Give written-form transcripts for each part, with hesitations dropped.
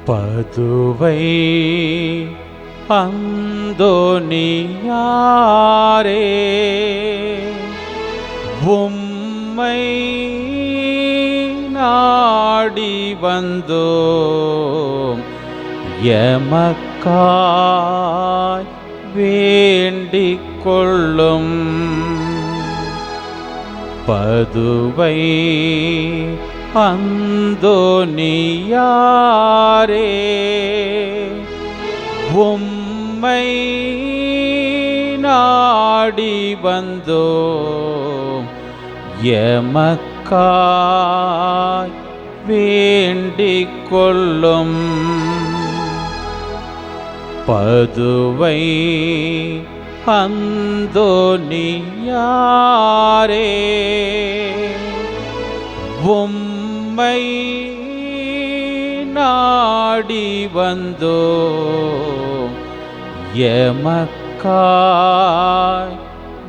பதுவை அந்தோனியாரே, உம்மை நாடி வந்தோம், எமக்காய் வேண்டிக் கொள்ளும். பதுவை அந்தோனியாரே, உம்மை நாடி வந்தோம், எமக்காய் வேண்டிக் கொள்ளும். பதுவை அந்தோனியாரே, உம்மை நாடி வந்தோம், எமக்காய்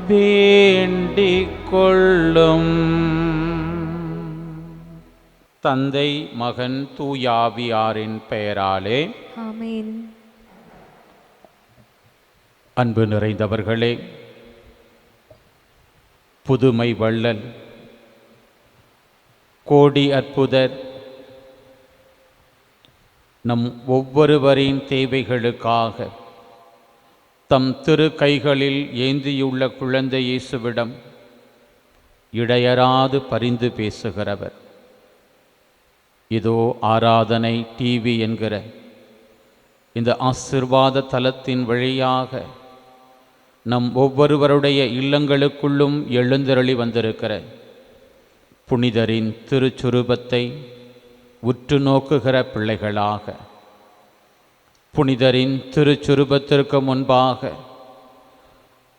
வேண்டிக் கொள்ளும். தந்தை, மகன், தூயாவியாரின் பெயராலே ஆமென். அன்பு நிறைந்தவர்களே, புதுமை வள்ளல், கோடி அற்புதர் நம் ஒவ்வொருவரின் தேவைகளுக்காக தம் திரு கைகளில் ஏந்தியுள்ள குழந்தை இயேசுவிடம் இடையராது பரிந்து பேசுகிறவர். இதோ ஆராதனை டிவி என்கிற இந்த ஆசீர்வாத தலத்தின் வழியாக நம் ஒவ்வொருவருடைய இல்லங்களுக்குள்ளும் எழுந்தருளி வந்திருக்கிற புனிதரின் திருச்சுரூபத்தை உற்று நோக்குகிற பிள்ளைகளாக, புனிதரின் திருச்சுரூபத்திற்கு முன்பாக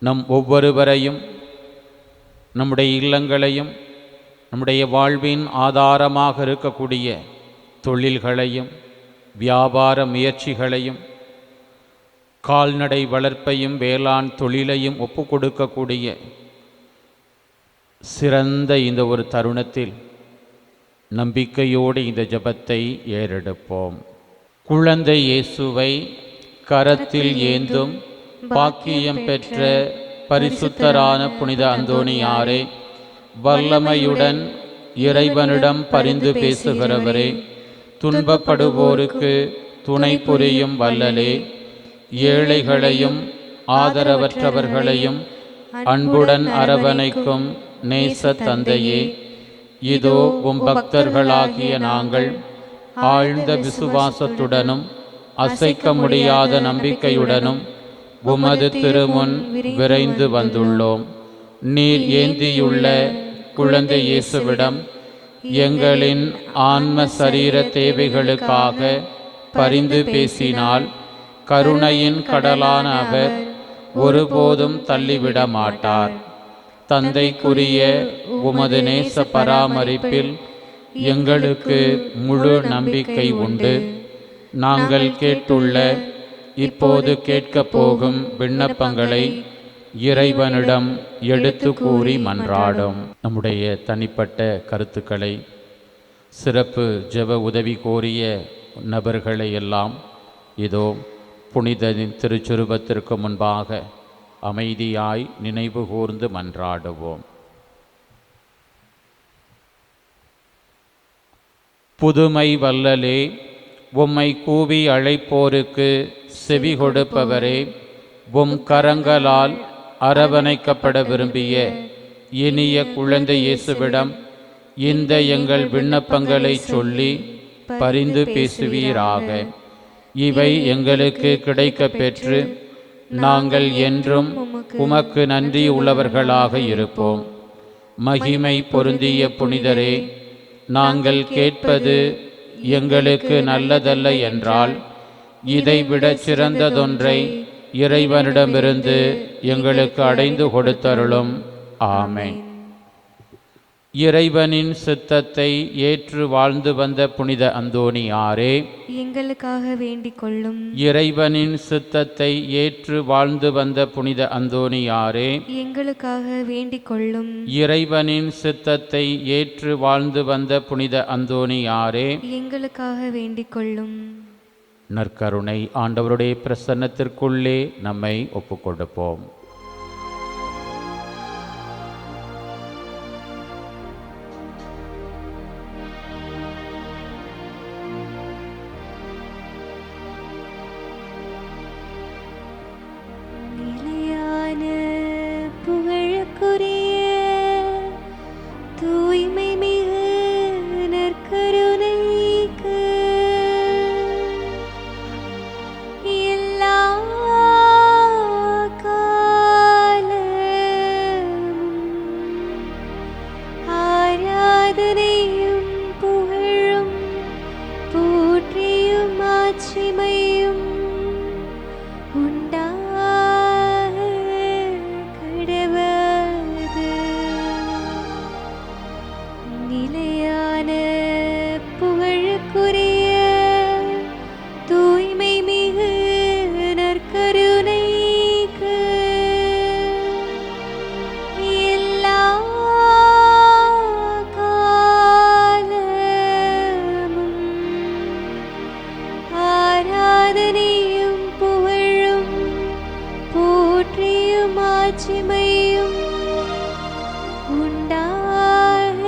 நம் ஒவ்வொருவரையும், நம்முடைய இல்லங்களையும், நம்முடைய வாழ்வின் ஆதாரமாக இருக்கக்கூடிய தொழில்களையும், வியாபார முயற்சிகளையும், கால்நடை வளர்ப்பையும், வேளாண் தொழிலையும் ஒப்பு கொடுக்கக்கூடிய சிறந்த இந்த ஒரு தருணத்தில் நம்பிக்கையோடு இந்த ஜெபத்தை ஏறெடுப்போம். குழந்தை இயேசுவை கரத்தில் ஏந்தும் பாக்கியம் பெற்ற பரிசுத்தரான புனித அந்தோனியாரே, வல்லமையுடன் இறைவனிடம் பரிந்து பேசுகிறவரே, துன்பப்படுவோருக்கு துணை புரியும் வல்லலே, ஏழைகளையும் ஆதரவற்றவர்களையும் அன்புடன் அரவணைக்கும் நேச தந்தையே, இதோ உம் பக்தர்களாகிய நாங்கள் ஆழ்ந்த விசுவாசத்துடனும் அசைக்க முடியாத நம்பிக்கையுடனும் உமது திருமுன் விரைந்து வந்துள்ளோம். நீர் ஏந்தியுள்ள குழந்தை இயேசுவிடம் எங்களின் ஆன்ம சரீர தேவைகளுக்காக பரிந்து பேசினால் கருணையின் கடலான அவர் ஒருபோதும் தள்ளிவிட மாட்டார். தந்தைக்குரிய உமது நேச பராமரிப்பில் எங்களுக்கு முழு நம்பிக்கை உண்டு. நாங்கள் கேட்டுள்ள, இப்போது கேட்கப் போகும் விண்ணப்பங்களை இறைவனிடம் எடுத்து கூறி மன்றாடும். நம்முடைய தனிப்பட்ட கருத்துக்களை, சிறப்பு ஜெப உதவி கோரிய நபர்களை எல்லாம் இதோ புனிதனின் திருச்சுரூபத்திற்கு முன்பாக அமைதியாய் நினைவு கூர்ந்து மன்றாடுவோம். புதுமை வல்லலே, உம்மை கூவி அழைப்போருக்கு செவி கொடுப்பவரே, உம் கரங்களால் அரவணைக்கப்பட விரும்பிய இனிய குழந்தை இயேசுவிடம் இந்த எங்கள் விண்ணப்பங்களை சொல்லி பரிந்து பேசுவீராக. இவை எங்களுக்கு கிடைக்கப் பெற்று நாங்கள் என்றும் உமக்கு நன்றி உள்ளவர்களாக இருப்போம். மகிமை பொருந்திய புனிதரே, நாங்கள் கேட்பது எங்களுக்கு நல்லதல்ல என்றால் இதைவிட சிறந்ததொன்றை இறைவனிடமிருந்து எங்களுக்கு அடைந்து கொடுத்தருளும். ஆமென். இறைவனின் சித்தத்தை ஏற்று வாழ்ந்து வந்த புனித அந்தோனியாரே, எங்களுக்காக வேண்டிக் கொள்ளும். இறைவனின் சித்தத்தை ஏற்று வாழ்ந்து வந்த புனித அந்தோனியாரே, எங்களுக்காக வேண்டிக் கொள்ளும். இறைவனின் சித்தத்தை ஏற்று வாழ்ந்து வந்த புனித அந்தோனியாரே, எங்களுக்காக வேண்டிக் கொள்ளும். நற்கருணை ஆண்டவருடைய பிரசன்னத்திற்குள்ளே நம்மை ஒப்புக்கொடுப்போம். நிலையான புகழுக்குரிய தூய்மை மிகு நற்கருணைக்கு எல்லா காலமும் ஆராதனையும் புகழும் போற்றியும் மாட்சிமையும் உண்டாக கடவது. நிலையான புகழுக்குரிய தூய்மை மிகு நற்கருணைக்கு எல்லா காலமும் ஆராதனையும் புகழும் போற்றியும் மாட்சிமையும் உண்டாக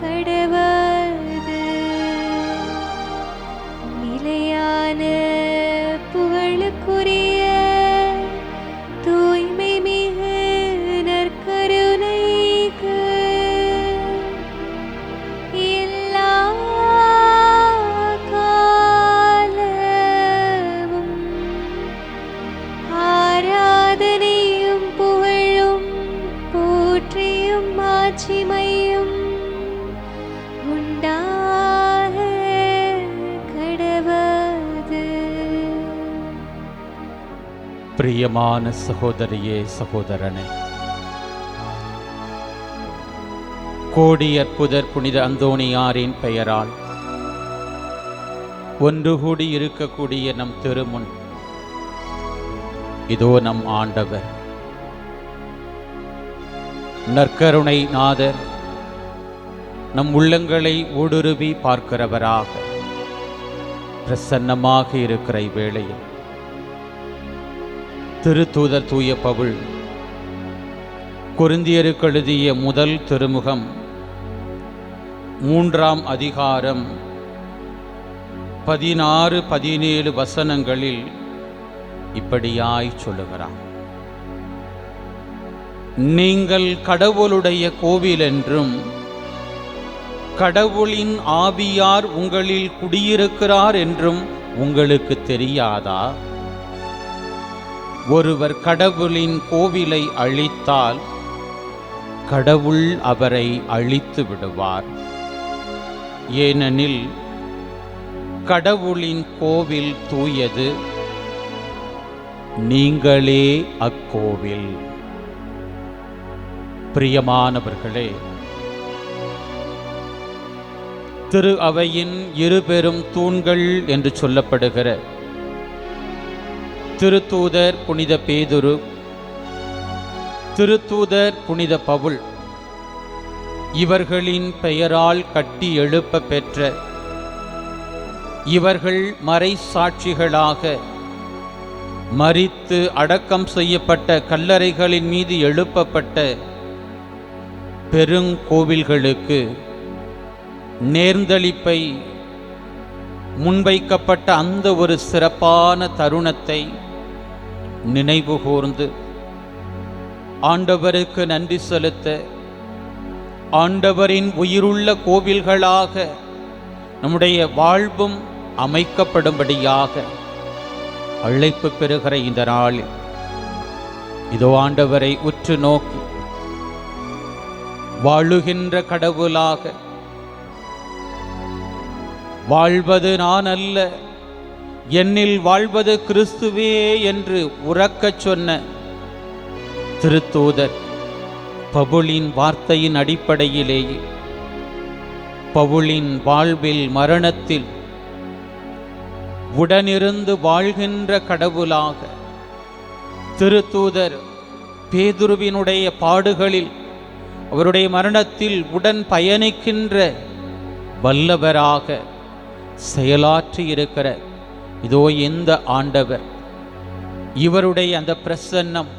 கடவது. நிலையான புகழுக்குரிய தூய்மை மிகு நற்கருணைக்கு எல்லா காலமும் ஆராதனையும் புகழும் போற்றியும் மாட்சிமையும் உண்டாக கடவது. பிரியமான சகோதரியே, சகோதரனே, கோடி அற்புதர் புனித அந்தோணியாரின் பெயரால் ஒன்று கூடி இருக்கக்கூடிய நம் திருமுன் இதோ நம் ஆண்டவர் நற்கருணை நாதர் நம் உள்ளங்களை ஊடுருவி பார்க்கிறவராக பிரசன்னமாக இருக்கிற இவ்வேளையில் திருத்தூதர் தூய பவுல் கொரிந்தியருக்கு எழுதிய முதல் திருமுகம் 3ஆம் அதிகாரம் 16-17 வசனங்களில் இப்படியாய் சொல்லுகிறார். நீங்கள் கடவுளுடைய கோவில் என்றும் கடவுளின் ஆவியார் உங்களில் குடியிருக்கிறார் என்றும் உங்களுக்கு தெரியாதா? ஒருவர் கடவுளின் கோவிலை அழித்தால் கடவுள் அவரை அழித்து விடுவார். ஏனெனில் கடவுளின் கோவில் தூயது, நீங்களே அக்கோவில். பிரியமானவர்களே, திரு அவையின் இருபெரும் தூண்கள் என்று சொல்லப்படுகிற திருத்தூதர் புனித பேதுரு, திருத்தூதர் புனித பவுல் இவர்களின் பெயரால் கட்டி எழுப்ப பெற்ற இவர்கள் மறைசாட்சிகளாக மரித்து அடக்கம் செய்யப்பட்ட கல்லறைகளின் மீது எழுப்பப்பட்ட பெருங்கோவில்களுக்கு நேர்ந்தளிப்பை முன்வைக்கப்பட்ட அந்த ஒரு சிறப்பான தருணத்தை நினைவு கூர்ந்து ஆண்டவருக்கு நன்றி செலுத்த ஆண்டவரின் உயிருள்ள கோவில்களாக நம்முடைய வாழ்வும் அமைக்கப்படும்படியாக அழைப்பு பெறுகிற இந்த நாளில் இதோ ஆண்டவரை உற்று நோக்கி வாழுகின்ற கடவுளாக, வாழ்வது நான் அல்ல, என்னில் வாழ்வது கிறிஸ்துவே என்று உரக்கச் சொன்ன திருத்தூதர் பவுலின் வார்த்தையின் அடிப்படையிலேயே பவுலின் வாழ்வில் மரணத்தில் உடனிருந்து வாழ்கின்ற கடவுளாக, திருத்தூதர் பேதுருவினுடைய பாடுகளில் அவருடைய மரணத்தில் உடன் பயணிக்கின்ற வல்லவராக செயலாற்றி இருக்கிற இதோ இந்த ஆண்டவர், இவருடைய அந்த பிரசன்னம்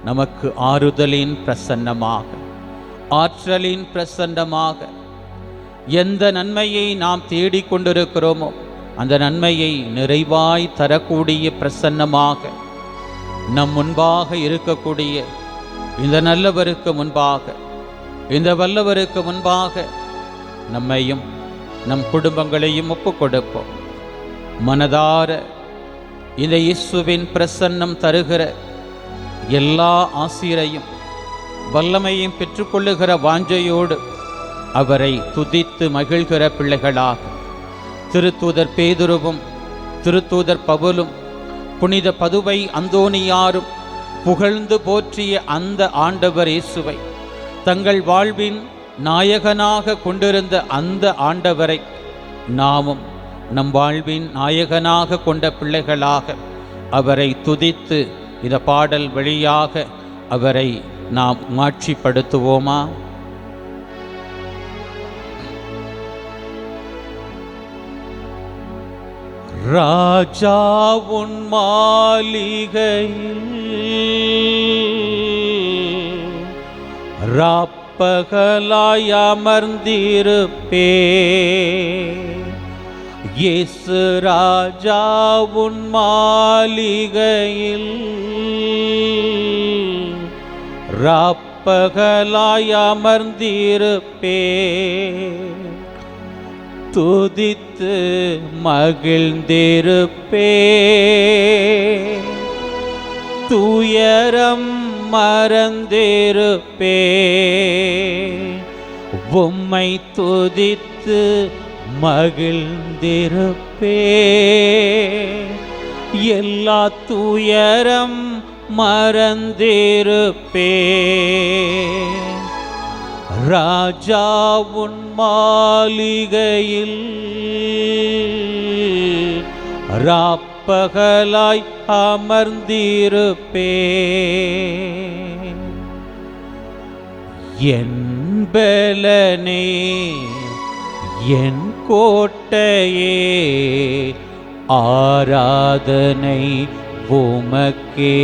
நமக்கு ஆறுதலின் பிரசன்னமாக, ஆற்றலின் பிரசன்னமாக, எந்த நன்மையை நாம் தேடிக்கொண்டிருக்கிறோமோ அந்த நன்மையை நிறைவாய் தரக்கூடிய பிரசன்னமாக நம் முன்பாக இருக்கக்கூடிய இந்த நல்லவருக்கு முன்பாக, இந்த வல்லவருக்கு முன்பாக நம்மையும் நம் குடும்பங்களையும் ஒப்புக் கொடுப்போம். மனதார இந்த இயேசுவின் பிரசன்னம் தருகிற எல்லா ஆசீரையும் வல்லமையும் பெற்றுக்கொள்ளுகிற வாஞ்சையோடு அவரை துதித்து மகிழ்கிற பிள்ளைகளாக திருத்தூதர் பேதுருவும் திருத்தூதர் பவுலும் புனித பதுவை அந்தோனியாரும் புகழ்ந்து போற்றிய அந்த ஆண்டவர் இயேசுவை தங்கள் வாழ்வின் நாயகனாக கொண்டிருந்த அந்த ஆண்டவரை நாமும் நம் வாழ்வின் நாயகனாக கொண்ட பிள்ளைகளாக அவரை துதித்து இந்த பாடல் வழியாக அவரை நாம் மாட்சிப்படுத்துவோமா? ராஜா உன் மாளிகையில் ராப்பகலாய் அமர்ந்திருப்பே, இயேசு ராஜா உன் மாளிகையில் ராப்பகலாய் அமர்ந்திருப்பே, துதித்து மகிழ்ந்திருப்பே, துயரம் மறந்திருப்பே, உம்மை துதித்து மகிழ்ந்திருப்பே, எல்லா துயரம் மறந்திருப்பே, ராஜா உன் மாளிகையில் ராப்பகலாய் அமர்ந்திருப்பே, என் பலனே என் கோட்டையே ஆராதனை உமக்கே,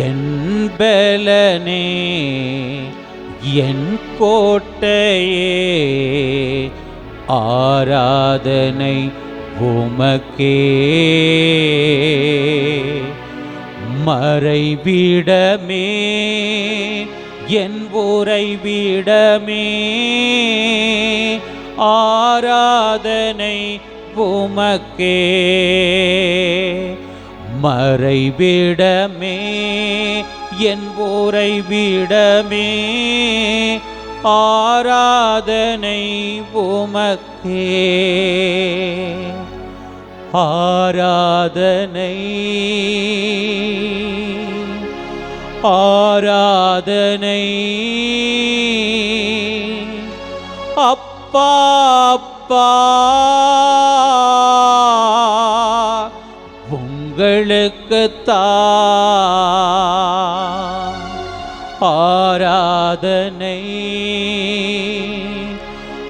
என் பலனே என் கோட்டையே ஆராதனை உமக்கே, மறைவிடமே என் உறைவிடமே ஆராதனை உமக்கே, மறைவிடமே என் உறைவிடமே ஆராதனை உமக்கே, ஆராதனை ஆராதனை அப்பா அப்பா உங்களுக்குத்தான் ஆராதனை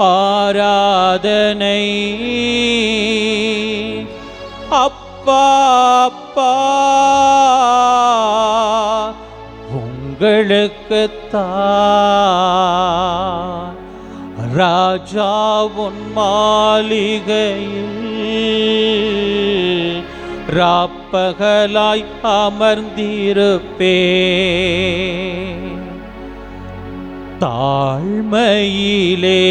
ஆராதனை அப்பா அப்பா உங்களுக்குத்தான் ராஜா உன் மாளிகையில் ராப்பகலாய் அமர்ந்திருப்பே, தாழ்மையிலே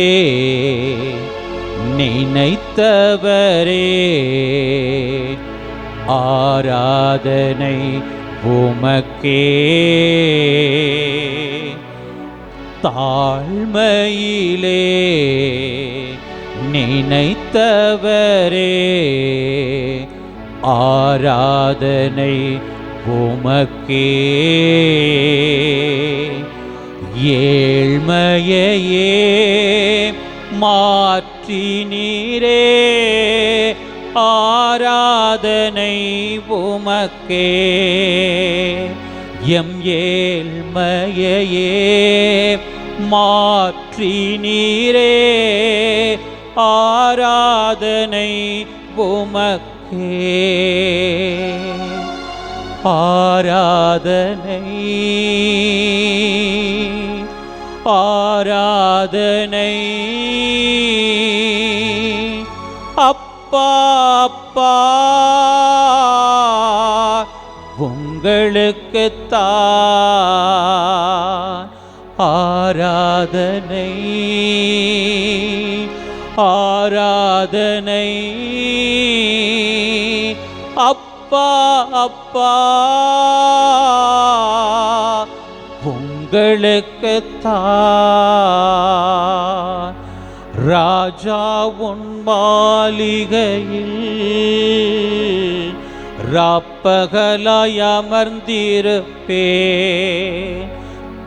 நினைத்தவரே ஆராதனை உமக்கே, தாழ்மையிலே நினைத்தவரே ஆராதனை உமக்கே, ஏழ்மையையே மாற்றி நீரே ஆராதனை உமக்கே, எம் ஏழ்மையையே மாற்றி நீரே ஆராதனை உமக்கே. ஆராதனை ஆராதனை அப்பா அப்பா உங்களுக்குத்தான் ஆராதனை ஆராதனை அப்பா அப்பா உங்களுக்குத்தான். ராஜா உன் மாளிகையில் ராப்பகலாய் அமர்ந்திருப்பேன்,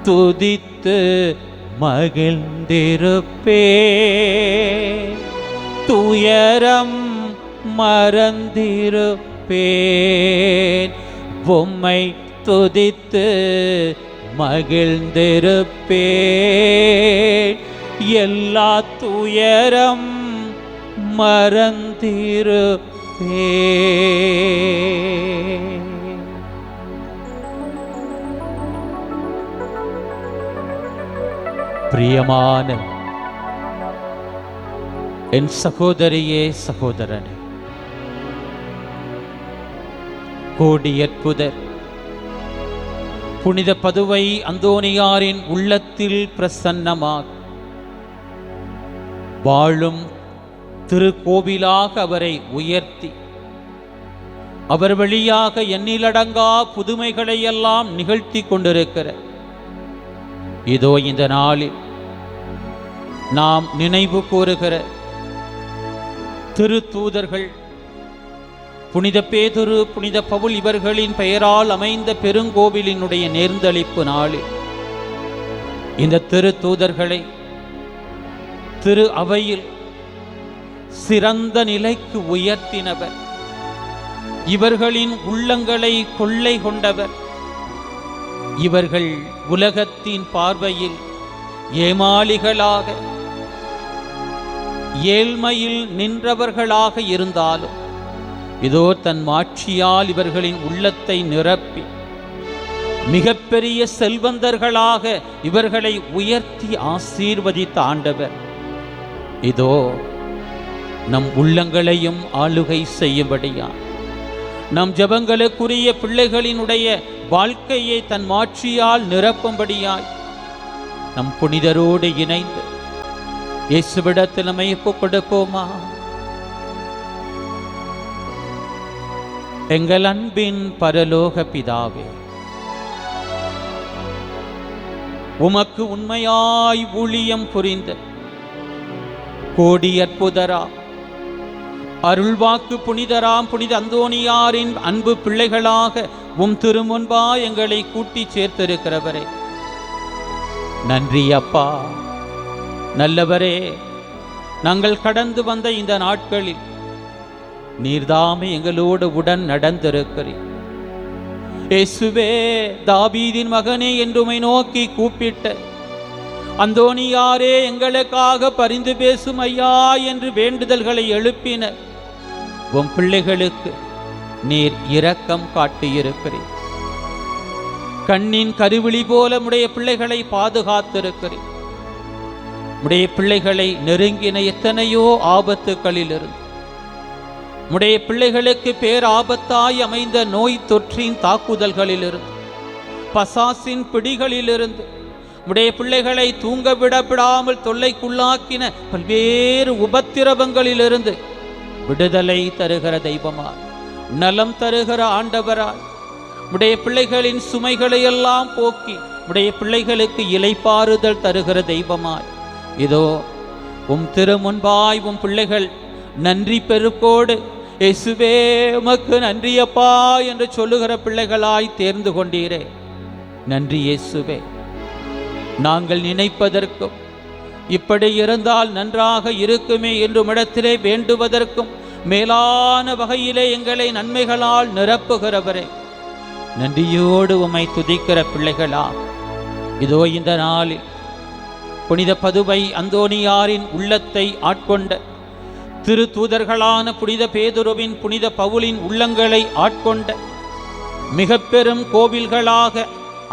துதித்து மகிழ்ந்திருப்பேன், துயரம் மறந்திருப்பேன், உம்மை துதித்து மகிழ்ந்திருப்பேன், எல்லா துயரம் மறந்திருப்பேன். பிரியமான என் சகோதரியே சகோதரனே, கோடியற்புதர் புனித பதுவை அந்தோனியாரின் உள்ளத்தில் பிரசன்னமாக வாழும் திருக்கோவிலாக அவரை உயர்த்தி அவர் வழியாக எண்ணிலடங்கா புதுமைகளை எல்லாம் நிகழ்த்தி கொண்டிருக்கிற இதோ இந்த நாளில் நாம் நினைவு கூறுகிற திருத்தூதர்கள் புனித பேதுரு, புனித பவுல் இவர்களின் பெயரால் அமைந்த பெருங்கோவிலினுடைய நேர்ந்தளிப்பு நாளில் இந்த திருத்தூதர்களை திரு அவையில் சிறந்த நிலைக்கு உயர்த்தினவர், இவர்களின் உள்ளங்களை கொள்ளை கொண்டவர். இவர்கள் உலகத்தின் பார்வையில் ஏமாளிகளாக ஏழ்மையில் நின்றவர்களாக இருந்தாலும் இதோ தன் மாட்சியால் இவர்களின் உள்ளத்தை நிரப்பி மிகப்பெரிய செல்வந்தர்களாக இவர்களை உயர்த்தி ஆசீர்வதித்த ஆண்டவர் இதோ நம் உள்ளங்களையும் ஆளுகை செய்யும்படியா நம் ஜெபங்களுக்குரிய பிள்ளைகளினுடைய வாழ்க்கையை தன் மாட்சியால் நிரப்பும்படியாய் நம் புனிதரோடு இணைந்து இயேசுவிடத்தில் நம்மை ஒப்புக்கொடுப்போமா? எங்கள் அன்பின் பரலோக பிதாவே, உமக்கு உண்மையாய் ஊழியம் புரிந்த கோடியற்புதரா அருள்வாக்கு புனிதராம் புனித அந்தோனியாரின் அன்பு பிள்ளைகளாக உம் திருமுன்பா எங்களை கூட்டி சேர்த்திருக்கிறவரே, நன்றி அப்பா. நல்லவரே, நாங்கள் கடந்து வந்த இந்த நாட்களில் நீர்தாமே எங்களோடு உடன் நடந்திருக்கிறீர். இயேசுவே, தாவீதின் மகனே என்று உம்மை நோக்கி கூப்பிட்ட அந்தோனியாரே, எங்களுக்காக பரிந்து பேசும் ஐயா என்று வேண்டுதல்களை எழுப்பின உம் பிள்ளைகளுக்கு நீர் இரக்கம் காட்டியிருக்கிறீர். கண்ணின் கருவிழி போல உடைய பிள்ளைகளை பாதுகாத்திருக்கிறீர். உடைய பிள்ளைகளை நெருங்கின எத்தனையோ ஆபத்துக்களிலிருந்து, உடைய பிள்ளைகளுக்கு பேராபத்தாய் அமைந்த நோய் தொற்றின் தாக்குதல்களிலிருந்து, பசாசின் பிடிகளிலிருந்து, உடைய பிள்ளைகளை தூங்க விடாமல் தொல்லைக்குள்ளாக்கின பல்வேறு உபத்திரவங்களிலிருந்து விடுதலை தருகிற தெய்வமாய், நலம் தருகிற ஆண்டவராய், உடைய பிள்ளைகளின் சுமைகளை எல்லாம் போக்கி உடைய பிள்ளைகளுக்கு இளைப்பாறுதல் தருகிற தெய்வமாய் இதோ உம் திருமுன்பாய் உம் பிள்ளைகள் நன்றி பெருக்கோடு இயேசுவே உமக்கு நன்றியப்பா என்று சொல்லுகிற பிள்ளைகளாய் தேர்ந்து கொண்டீரே. நன்றி இயேசுவே. நாங்கள் நினைப்பதற்கும் இப்படி இருந்தால் நன்றாக இருக்குமே என்று இடத்திலே வேண்டுவதற்கும் மேலான வகையிலே எங்களை நன்மைகளால் நிரப்புகிறவரே, நன்றியோடு உம்மை துதிக்கிற பிள்ளைகளா இதோ இந்த நாளில் புனித பதுவை அந்தோனியாரின் உள்ளத்தை ஆட்கொண்ட திரு தூதர்களான புனித பேதுருவின் புனித பவுலின் உள்ளங்களை ஆட்கொண்ட மிக பெரும் கோவில்களாக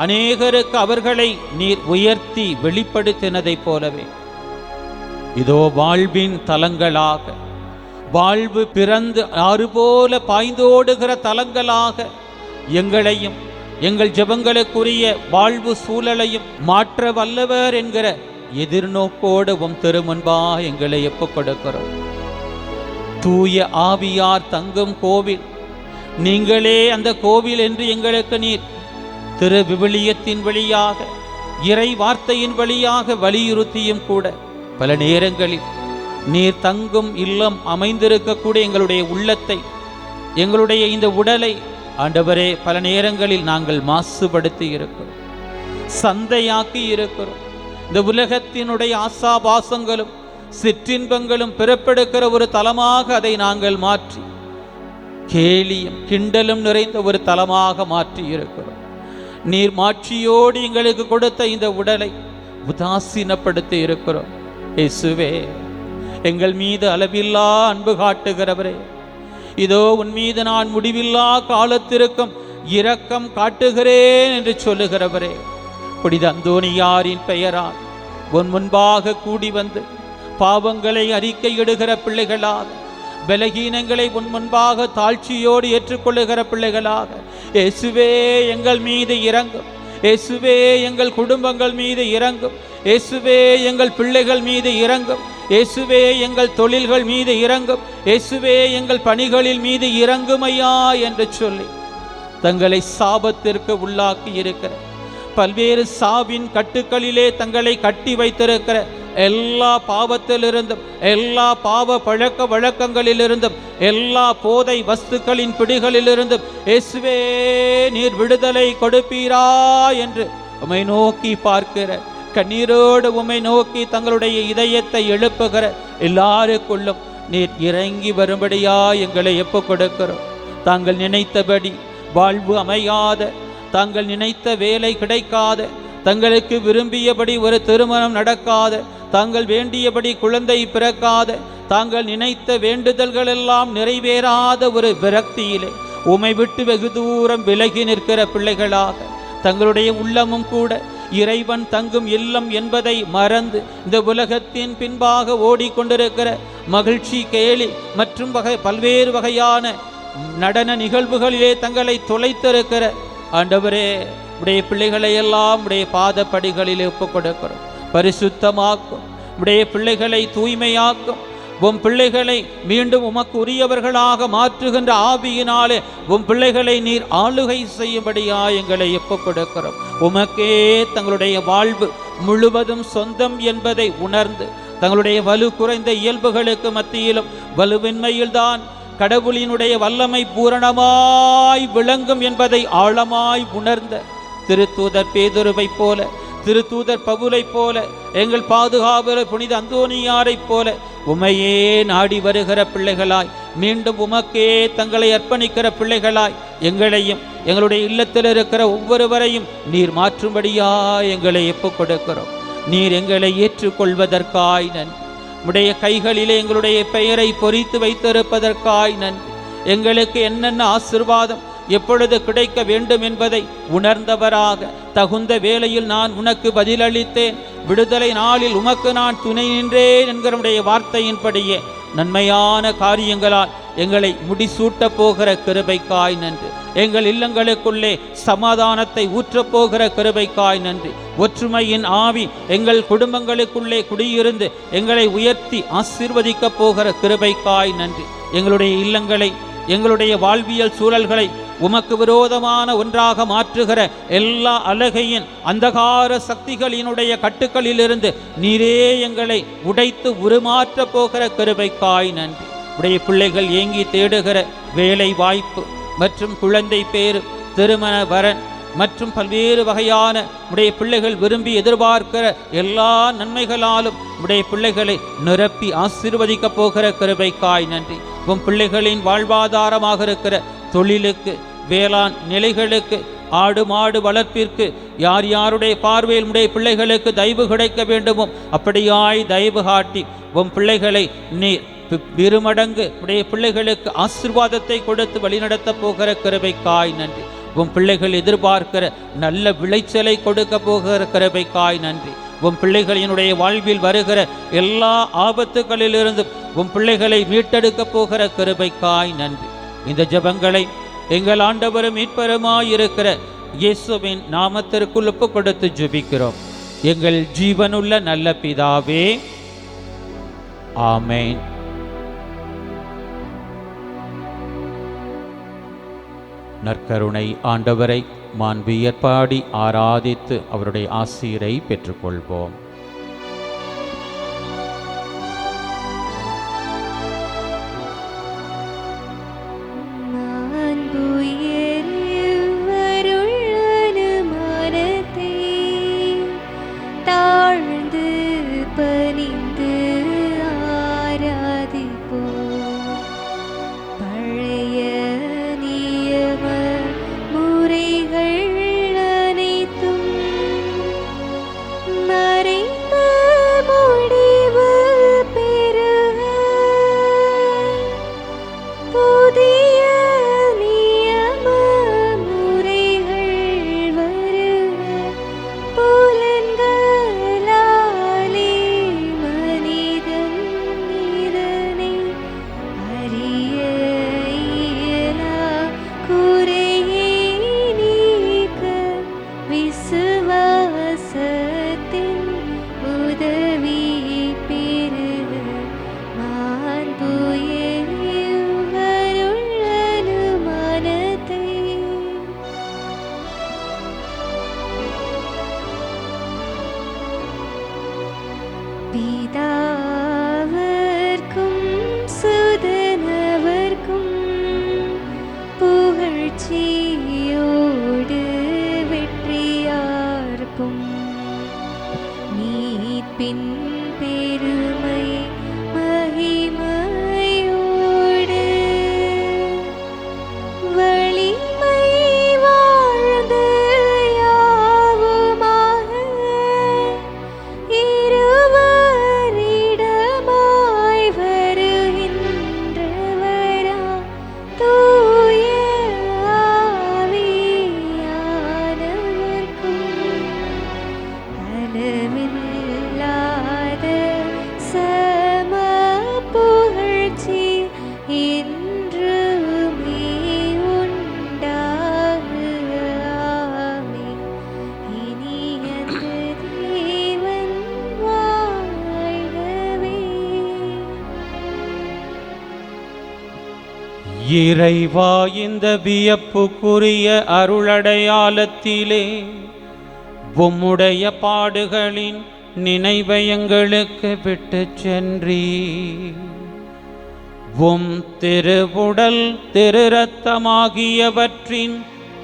அநேகருக்கு அவர்களை நீர் உயர்த்தி வெளிப்படுத்தினதைப் போலவே இதோ வாழ்வின் தலங்களாக, வாழ்வு பிறந்து ஆறு போல பாய்ந்தோடுகிற தலங்களாக எங்களையும் எங்கள் ஜெபங்களுக்குரிய வாழ்வு சூழலையும் மாற்ற வல்லவர் என்கிற எதிர்நோக்கோடு உம் திருமுன்பா எங்களை எப்ப கொடுக்கிறோம். தூய ஆவியார் தங்கும் கோவில், நீங்களே அந்த கோவில் என்று எங்களுக்கு நீர் திரு விவிலியத்தின் வழியாக, இறை வார்த்தையின் வழியாக வலியுறுத்தியும் கூட பல நேரங்களில் நீர் தங்கும் இல்லம் அமைந்திருக்கக்கூடிய எங்களுடைய உள்ளத்தை, எங்களுடைய இந்த உடலை ஆண்டவரே பல நேரங்களில் நாங்கள் மாசுபடுத்தி இருக்கிறோம், சந்தையாக்கி இருக்கிறோம். இந்த உலகத்தினுடைய ஆசாபாசங்களும் சிற்றின்பங்களும் பிறப்பெடுக்கிற ஒரு தலமாக அதை நாங்கள் மாற்றி கேலியும் கிண்டலும் நிறைந்த ஒரு தலமாக மாற்றி இருக்கிறோம். நீர் மாட்சியோடு எங்களுக்கு கொடுத்த இந்த உடலை உதாசீனப்படுத்தி இருக்கிறோம். இயேசுவே, எங்கள் மீது அளவில்லா அன்பு காட்டுகிறவரே, இதோ உன் மீது நான் முடிவில்லா காலத்திற்கும் இரக்கம் காட்டுகிறேன் என்று சொல்லுகிறவரே, புனித அந்தோனியாரின் பெயரால் உன் முன்பாக கூடி வந்து பாவங்களை அறிக்கையிடுகிற பிள்ளைகளாக, பலகீனங்களை உன் முன்பாக தாழ்ச்சியோடு ஏற்றுக்கொள்ளுகிற பிள்ளைகளாக, இயேசுவே எங்கள் மீது இரங்கும், இயேசுவே எங்கள் குடும்பங்கள் மீது இரங்கும், இயேசுவே எங்கள் பிள்ளைகள் மீது இரங்கும், இயேசுவே எங்கள் தொழில்கள் மீது இரங்கும், இயேசுவே எங்கள் பணிகளில் மீது இரங்குமையா என்று சொல்லி தங்களை சாபத்திற்கு உள்ளாக்கி இருக்கிற, பல்வேறு சாவின் கட்டுக்களிலே தங்களை கட்டி வைத்திருக்கிற எல்லா பாவத்திலிருந்தும், எல்லா பாவ பழக்க வழக்கங்களிலிருந்தும், எல்லா போதை வஸ்துக்களின் பிடிகளிலிருந்தும் இயேசுவே நீர் விடுதலை கொடுப்பீரா என்று உம்மை நோக்கி பார்க்கிற, கண்ணீரோடு உம்மை நோக்கி தங்களுடைய இதயத்தை எழுப்புகிற எல்லாருக்குள்ளும் நீர் இறங்கி வரும்படியா எங்களை எப்போ கொடுக்கிறோம். தாங்கள் நினைத்தபடி வாழ்வு அமையாத, தாங்கள் நினைத்த வேலை கிடைக்காத, தங்களுக்கு விரும்பியபடி ஒரு திருமணம் நடக்காத, தாங்கள் வேண்டியபடி குழந்தை பிறக்காத, தாங்கள் நினைத்த வேண்டுதல்கள் எல்லாம் நிறைவேறாத ஒரு விரக்தியிலே உம்மை விட்டு வெகு தூரம் விலகி நிற்கிற பிள்ளைகளாக, தங்களுடைய உள்ளமும் கூட இறைவன் தங்கும் இல்லம் என்பதை மறந்து இந்த உலகத்தின் பின்பாக ஓடிக்கொண்டிருக்கிற மகிழ்ச்சி, கேலி மற்றும் பல்வேறு வகையான நடன நிகழ்வுகளிலே தங்களை தொலைத்திருக்கிற ஆண்டவரே, உடைய பிள்ளைகளை எல்லாம் உடைய பாதப்படிகளில் ஒப்புக் கொடுக்கிறோம். பரிசுத்தமாக்கும், உடைய பிள்ளைகளை தூய்மையாக்கும், உம் பிள்ளைகளை மீண்டும் உமக்கு உரியவர்களாக மாற்றுகின்ற ஆவியினாலே உம் பிள்ளைகளை நீர் ஆளுகை செய்யும்படியா எங்களை ஒப்புக் கொடுக்கிறோம். உமக்கே தங்களுடைய வாழ்வு முழுவதும் சொந்தம் என்பதை உணர்ந்து, தங்களுடைய வலு குறைந்த இயல்புகளுக்கு மத்தியிலும் வலுவின்மையில்தான் கடவுளினுடைய வல்லமை பூரணமாய் விளங்கும் என்பதை ஆழமாய் உணர்ந்த திருத்தூதர் பேதுருவை போல, திருத்தூதர் பவுலை போல, எங்கள் பாதுகாவலர் புனித அந்தோனியாரைப் போல உமையே நாடி வருகிற பிள்ளைகளாய், மீண்டும் உமக்கே தங்களை அர்ப்பணிக்கிற பிள்ளைகளாய் எங்களையும் எங்களுடைய இல்லத்தில் இருக்கிற ஒவ்வொருவரையும் நீர் மாற்றும்படியா எங்களை ஒப்புக் கொடுக்கிறோம். நீர் எங்களை ஏற்றுக்கொள்வதற்காய் நன்றி. உடைய கைகளிலே எங்களுடைய பெயரை பொறித்து வைத்திருப்பதற்காய் நன்றி. எங்களுக்கு என்னென்ன ஆசீர்வாதம் எப்பொழுது கிடைக்க வேண்டும் என்பதை உணர்ந்தவராக, தகுந்த வேளையில் நான் உனக்கு பதிலளித்தேன், விடுதலை நாளில் உமக்கு நான் துணை நின்றேன் என்கிற வார்த்தையின்படியே நன்மையான காரியங்களால் எங்களை முடிசூட்டப் போகிற கிருபைக்காய் நன்றி. எங்கள் இல்லங்களுக்குள்ளே சமாதானத்தை ஊற்றப் போகிற கிருபைக்காய் நன்றி. ஒற்றுமையின் ஆவி எங்கள் குடும்பங்களுக்குள்ளே குடியிருந்து எங்களை உயர்த்தி ஆசீர்வதிக்கப் போகிற கிருபைக்காய் நன்றி. எங்களுடைய இல்லங்களை, எங்களுடைய வாழ்வியல் சூழல்களை உமக்கு விரோதமான ஒன்றாக மாற்றுகிற எல்லா அலகையின் அந்தகார சக்திகளினுடைய கட்டுக்களிலிருந்து நீரே எங்களை உடைத்து உருமாற்ற போகிற கிருபைக்காய் நன்றி. உடைய பிள்ளைகள் ஏங்கி தேடுகிற வேலை வாய்ப்பு மற்றும் குழந்தை பேறு, திருமண வரன் மற்றும் பல்வேறு வகையான உடைய பிள்ளைகள் விரும்பி எதிர்பார்க்கிற எல்லா நன்மைகளாலும் உடைய பிள்ளைகளை நிரப்பி ஆசீர்வதிக்க போகிற கிருபைக்காய் நன்றி. உம் பிள்ளைகளின் வாழ்வாதாரமாக இருக்கிற தொழிலுக்கு, வேளாண் நிலைகளுக்கு, ஆடு மாடு வளர்ப்பிற்கு யார் யாருடைய பார்வையில் உடைய பிள்ளைகளுக்கு தயவு கிடைக்க வேண்டுமோ அப்படியாய் தயவு காட்டி உம் பிள்ளைகளை நீர் இருமடங்கு உடைய பிள்ளைகளுக்கு ஆசீர்வாதத்தை கொடுத்து வழிநடத்த போகிற கிருபைக்காய் நன்றி. உன் பிள்ளைகள் எதிர்பார்க்கிற நல்ல விளைச்சலை கொடுக்க போகிற கிருபைக்காய் நன்றி. உன் பிள்ளைகளினுடைய வாழ்வில் வருகிற எல்லா ஆபத்துகளிலிருந்து உன் பிள்ளைகளை மீட்டெடுக்க போகிற கிருபைக்காய் நன்றி. இந்த ஜெபங்களை எங்கள் ஆண்டவரும் மீட்பருமாயிருக்கிற இயேசுவின் நாமத்திற்குள் ஒப்பு கொடுத்து ஜெபிக்கிறோம். எங்கள் ஜீவனுள்ள நல்ல பிதாவே, ஆமென். நற்கருணை ஆண்டவரை மாண்பியற்பாடி ஆராதித்து அவருடைய ஆசீரை பெற்றுக்கொள்வோம். பிதாவர்க்கும் சுதனவர்க்கும் புகழ்ச்சியோடு வெற்றியார்க்கும் மீட்பின் பெருமை மகிமையோடு வலிமை வாழ்ந்து யாவுமாக இருவரிடமாய் வருகின்றவரா தூய ஆவியானவர்க்கும் அளவில்லாத சம புகழ்ச்சி என்றுமே உண்டாக. ஆமென். இனி அந்த தேவன் வாழ்கவே. இறைவா, இந்த வியப்புக்குரிய அருளடையாளத்திலே உம்முடைய பாடுகளின் நினைவை எங்களுக்கு விட்டு சென்றீ. உம் திருவுடல் திரு இரத்தமாகியவற்றின்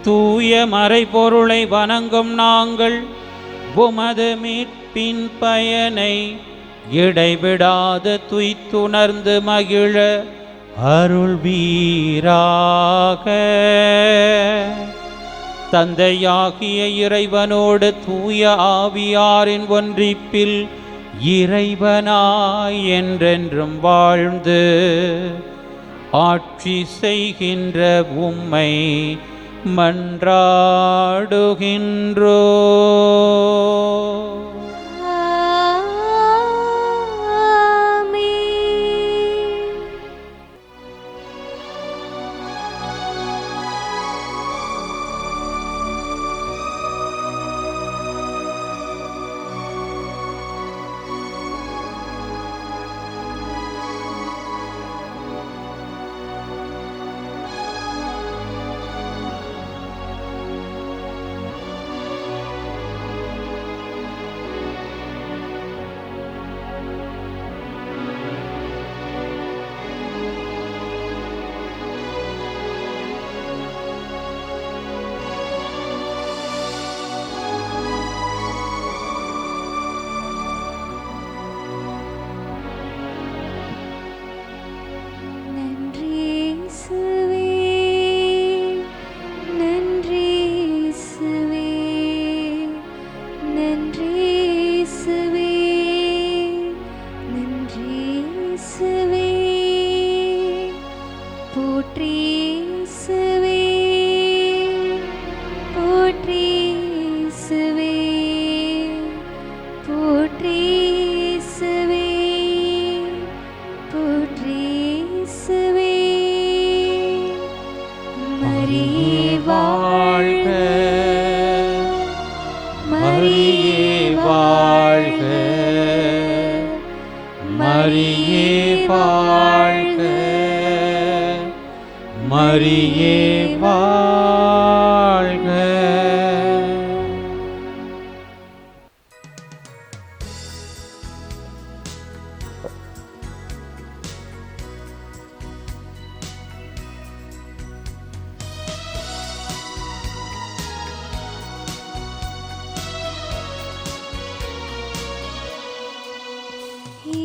தூய மறைபொருளை வணங்கும் நாங்கள் உமது மீட்பின் பயனை இடைவிடாது துய்த்துணர்ந்து மகிழ அருள்வீராக. தந்தையாகிய இறைவனோடு தூய ஆவியாரின் ஒன்றிப்பில் இறைவனாய் என்றென்றும் வாழ்ந்து ஆட்சி செய்கின்ற உம்மை மன்றாடுகின்றோ. மரியே வாழ்க, மரியே வாழ்க, மரியே வாழ்க.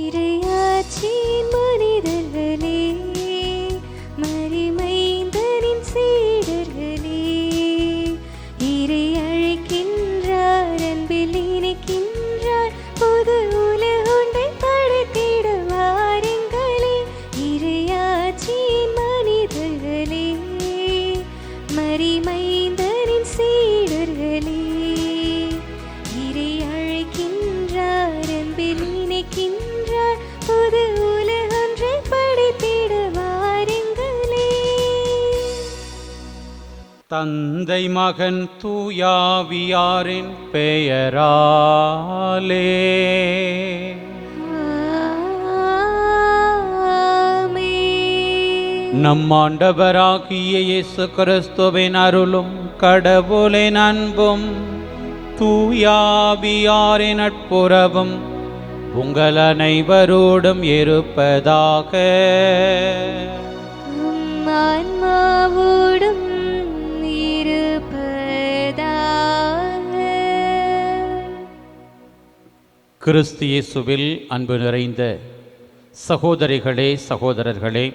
இறையாட்சியின் மனிதர்களே, மரிமைந்தனின் சீடர்களே, இறை அழைக்கின்றார், அன்பில் இணைக்கின்றார், புது உலகொன்றை படைத்திட வாருங்களே. இறையாட்சியின் மனிதர்களே, மரிமைந்தனின் சீடர்களே, இறை அழைக்கின்றார், அன்பில் இணைக்கின்றார், புது உலகொன்றை படைத்திட வாருங்களே. தந்தை மகன் தூயாவியாரின் பெயராலே. ஆமென். நம் ஆண்டவராகிய இயேசு கிறிஸ்துவின் அருளும் கடவுளின் அன்பும் தூயாவியாரின் நட்புறவும் உங்கள் அனைவரோடும் இருப்பதாக. உம் ஆன்மாவோடும் இருப்பதாக. கிறிஸ்து இயேசுவில் அன்பு நிறைந்த சகோதரிகளே, சகோதரர்களே,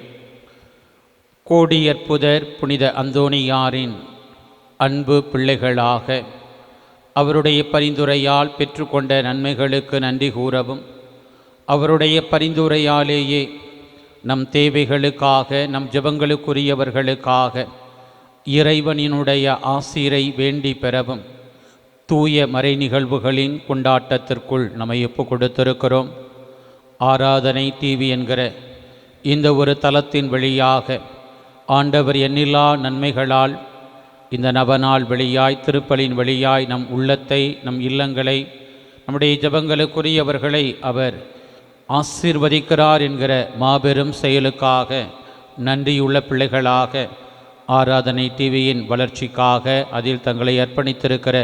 கோடியற்புதர் புனித அந்தோணியாரின் அன்பு பிள்ளைகளாக அவருடைய பரிந்துரையால் பெற்றுக்கொண்ட நன்மைகளுக்கு நன்றி கூறவும், அவருடைய பரிந்துரையாலேயே நம் தேவைகளுக்காக, நம் ஜெபங்களுக்குரியவர்களுக்காக இறைவனினுடைய ஆசீரை வேண்டி பெறவும் தூய மறை நிகழ்வுகளின் கொண்டாட்டத்திற்குள் நம்மை ஒப்பு கொடுத்திருக்கிறோம். ஆராதனை டிவி என்கிற இந்த ஒரு தலத்தின் வழியாக ஆண்டவர் எண்ணில்லா நன்மைகளால் இந்த நவநாள் வழியாய், திருப்பலின் வழியாய் நம் உள்ளத்தை, நம் இல்லங்களை, நம்முடைய ஜெபங்களுக்குரியவர்களை அவர் ஆசீர்வதிக்கிறார் என்கிற மாபெரும் செயலுக்காக நன்றியுள்ள பிள்ளைகளாக ஆராதனை டிவியின் வளர்ச்சிக்காக அதில் தங்களை அர்ப்பணித்திருக்கிற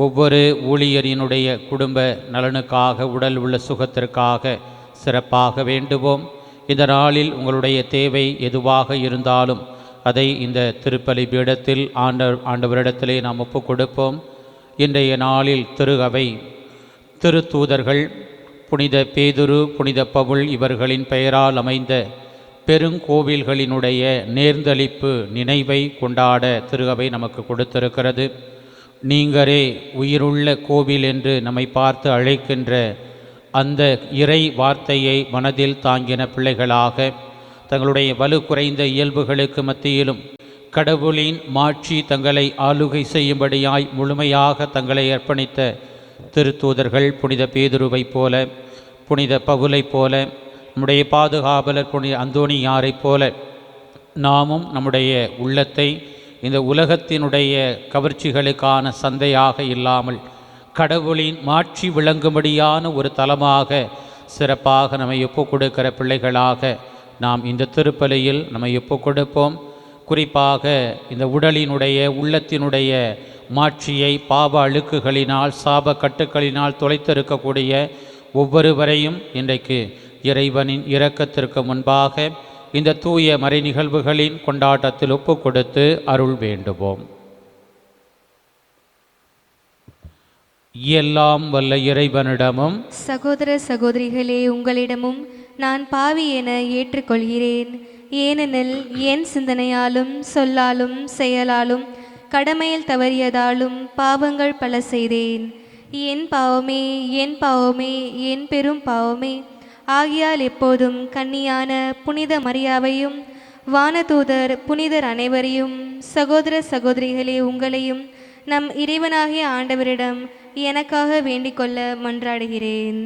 ஒவ்வொரு ஊழியரினுடைய குடும்ப நலனுக்காக, உடல் உள்ள சுகத்திற்காக சிறப்பாக வேண்டுவோம். இந்த நாளில் உங்களுடைய தேவை எதுவாக இருந்தாலும் அதை இந்த திருப்பலி பீடத்தில் ஆண்டவரிடத்திலே நாம் ஒப்பு கொடுப்போம். இன்றைய நாளில் திரு அவை திருத்தூதர்கள் புனித பேதுரு, புனித பவுல் இவர்களின் பெயரால் அமைந்த பெருங்கோவில்களினுடைய நேர்ந்தளிப்பு நினைவை கொண்டாட திரு அவை நமக்கு கொடுத்திருக்கிறது. நீங்களே உயிருள்ள கோவில் என்று நம்மை பார்த்து அழைக்கின்ற அந்த இறை வார்த்தையை மனதில் தாங்கின பிள்ளைகளாக, தங்களுடைய வலு குறைந்த இயல்புகளுக்கு மத்தியிலும் கடவுளின் மாட்சி தங்களை ஆளுகை செய்யும்படியாய் முழுமையாக தங்களை அர்ப்பணித்த திருத்தூதர்கள் புனித பேதுருவைப் போல, புனித பவுலைப் போல, நம்முடைய பாதுகாவலர் புனித அந்தோணியாரைப் போல நாமும் நம்முடைய உள்ளத்தை இந்த உலகத்தினுடைய கவர்ச்சிகளுக்கான சந்தையாக இல்லாமல் கடவுளின் மாட்சி விளங்கும்படியான ஒரு தலமாக சிறப்பாக நம்மை ஒப்பு கொடுக்கிற பிள்ளைகளாக நாம் இந்த திருப்பலியில் நம்மை ஒப்பு கொடுப்போம். குறிப்பாக இந்த உடலினுடைய, உள்ளத்தினுடைய மாட்சியை பாவ அழுக்குகளினால், சாப கட்டுக்களினால் தொலைத்திருக்கக்கூடிய ஒவ்வொருவரையும் இன்றைக்கு இறைவனின் இரக்கத்திற்கு முன்பாக இந்த தூய மறை நிகழ்வுகளின் கொண்டாட்டத்தில் ஒப்பு கொடுத்து அருள் வேண்டுவோம். எல்லாம் வல்ல இறைவனிடமும் சகோதர சகோதரிகளே, உங்களிடமும் நான் பாவி என ஏற்றுக்கொள்கிறேன். ஏனெனில் என் சிந்தனையாலும் சொல்லாலும் செயலாலும் கடமையில் தவறியதாலும் பாவங்கள் பல செய்தேன். என் பாவமே, என் பாவமே, என் பெரும் பாவமே. ஆகியால் எப்போதும் கன்னியான புனித மரியாவையும் வானதூதர் புனிதர் அனைவரையும், சகோதர சகோதரிகளே உங்களையும் நம் இறைவனாகிய ஆண்டவரிடம் எனக்காக வேண்டிக்கொள்ள மன்றாடுகிறேன்.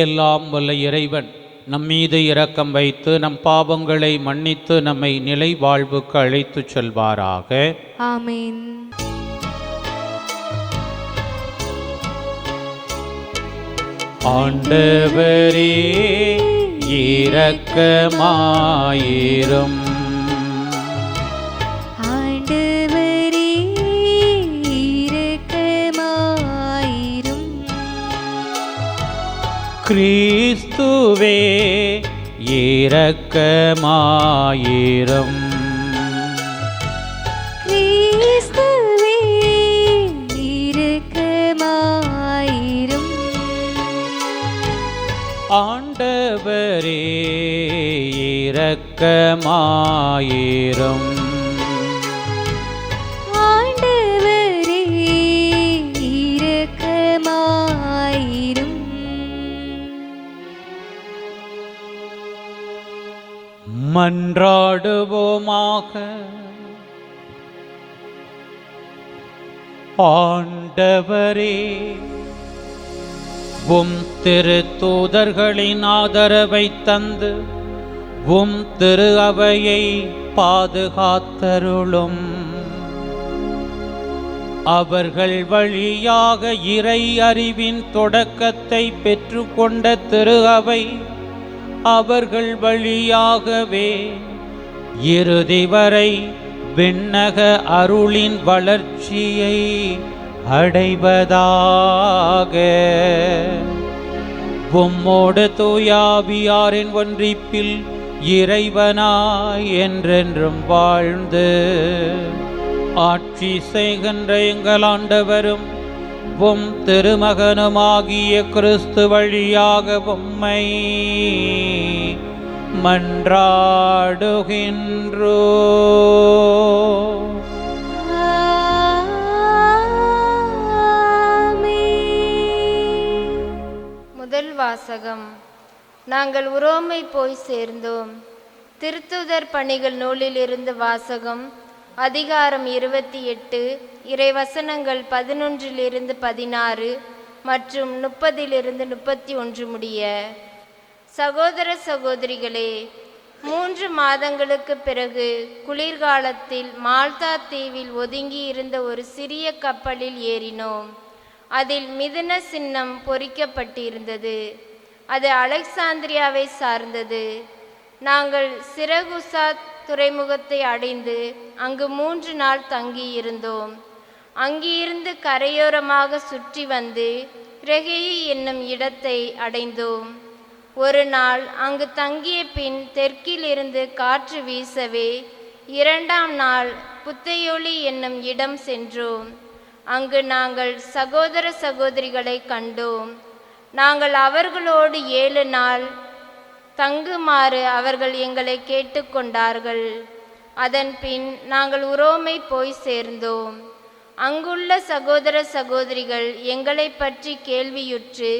எல்லாம் வல்ல இறைவன் நம்மீது இரக்கம் வைத்து நம் பாவங்களை மன்னித்து நம்மை நிலை வாழ்வுக்கு அழைத்துச் செல்வாராக. ஆமேன். ஆண்டவரே இரக்கமாயிரும். ஆண்டவரே இரக்கமாயிரும். கிறிஸ்துவே இரக்கமாயிரும். கிறிஸ்துவே இரக்கமாயிரும். ஆண்டவரே இரக்கமாயிரும். ஆண்டவரே இரக்கமாயிரும். மன்றாடுவோமாக. ஆண்டவரே, உம் திரு தூதர்களின் ஆதரவை தந்து உம் திரு அவையை பாதுகாத்தருளும். அவர்கள் வழியாக இறை அறிவின் தொடக்கத்தை பெற்றுக்கொண்ட திரு அவை அவர்கள் வழியாகவே இறுதி வரை விண்ணக அருளின் வளர்ச்சியை அடைவதாக. உம்மோடு தூயாவியாரின் ஒன்றிப்பில் இறைவனாய் என்றென்றும் வாழ்ந்து ஆட்சி செய்கின்ற எங்கள் ஆண்டவரும் உம் திருமகனுமாகிய கிறிஸ்து வழியாக உம்மை மன்றாடுகின்றோ. முதல் வாசகம். நாங்கள் உரோமை போய் சேர்ந்தோம். திருத்தூதர் பணிகள் நூலில் இருந்து வாசகம். அதிகாரம் 28, இறைவசனங்கள் 11-16 மற்றும் 30-31 முடிய. சகோதர சகோதரிகளே, 3 மாதங்களுக்கு பிறகு குளிர்காலத்தில் மால்தா தீவில் ஒதுங்கி இருந்த ஒரு சிறிய கப்பலில் ஏறினோம். அதில் மிதுன சின்னம் பொறிக்கப்பட்டிருந்தது. அது அலெக்சாந்திரியாவை சார்ந்தது. நாங்கள் சிரகுசா துறைமுகத்தை அடைந்து அங்கு 3 நாள் தங்கியிருந்தோம். அங்கிருந்து கரையோரமாக சுற்றி வந்து ரெகேயி என்னும் இடத்தை அடைந்தோம். ஒரு நாள் அங்கு தங்கிய பின் தெற்கிலிருந்து காற்று வீசவே 2ஆம் நாள் புத்தையோலி என்னும் இடம் சென்றோம். அங்கு நாங்கள் சகோதர சகோதரிகளை கண்டோம். நாங்கள் அவர்களோடு 7 நாள் தங்குமாறு அவர்கள் எங்களை கேட்டுக்கொண்டார்கள். அதன் பின் நாங்கள் உரோமை போய் சேர்ந்தோம். அங்குள்ள சகோதர சகோதரிகள் எங்களை பற்றி கேள்வியுற்று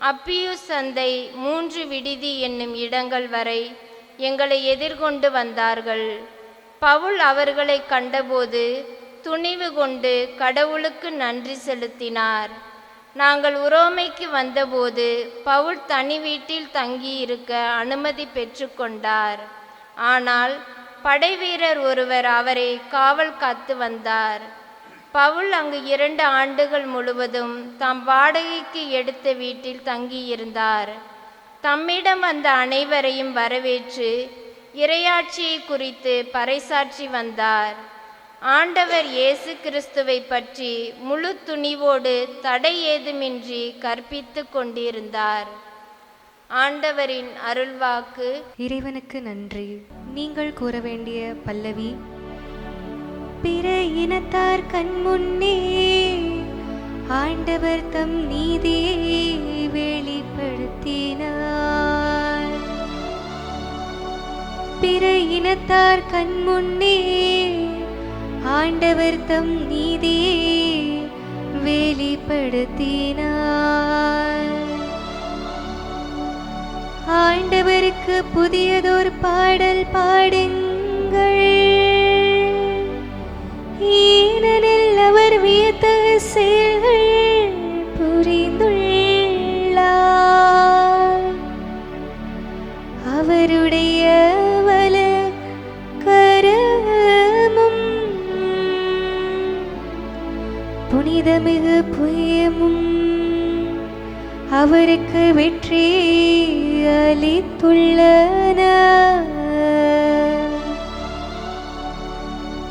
அப்பியு சந்தை 3 விடுதி என்னும் இடங்கள் வரை எங்களை எதிர்கொண்டு வந்தார்கள். பவுல் அவர்களை கண்டபோது துணிவு கொண்டு கடவுளுக்கு நன்றி செலுத்தினார். நாங்கள் உரோமைக்கு வந்தபோது பவுல் தனி வீட்டில் தங்கியிருக்க அனுமதி பெற்றுக்கொண்டார். ஆனால் படைவீரர் ஒருவர் அவரை காவல் காத்து வந்தார். பவுல் அங்கு 2 ஆண்டுகள் முழுவதும் தாம் வாடகைக்கு எடுத்த வீட்டில் தங்கியிருந்தார். தம்மிடம் வந்த அனைவரையும் வரவேற்று இறையாட்சியை குறித்து பறைசாற்றி வந்தார். ஆண்டவர் இயேசு கிறிஸ்துவை பற்றி முழு துணிவோடு தடை ஏதுமின்றி கற்பித்து கொண்டிருந்தார். ஆண்டவரின் அருள்வாக்கு. இறைவனுக்கு நன்றி. நீங்கள் கூற வேண்டிய பல்லவி. பிற இனத்தார் கண்முன்னே ஆண்டவர் தம் நீதியை வெளிப்படுத்தினார். பிற இனத்தார் கண்முன்னே ஆண்டவர் தம் நீதியை வெளிப்படுத்தினார். ஆண்டவருக்கு புதியதோர் பாடல் பாடுங்கள், ஏனெனில் அவர் வியத்த செயல்கள் புரிந்துள்ளார். அவருடைய புனிதமிகு புயமும் அவருக்கு வெற்றி அளித்துள்ளன.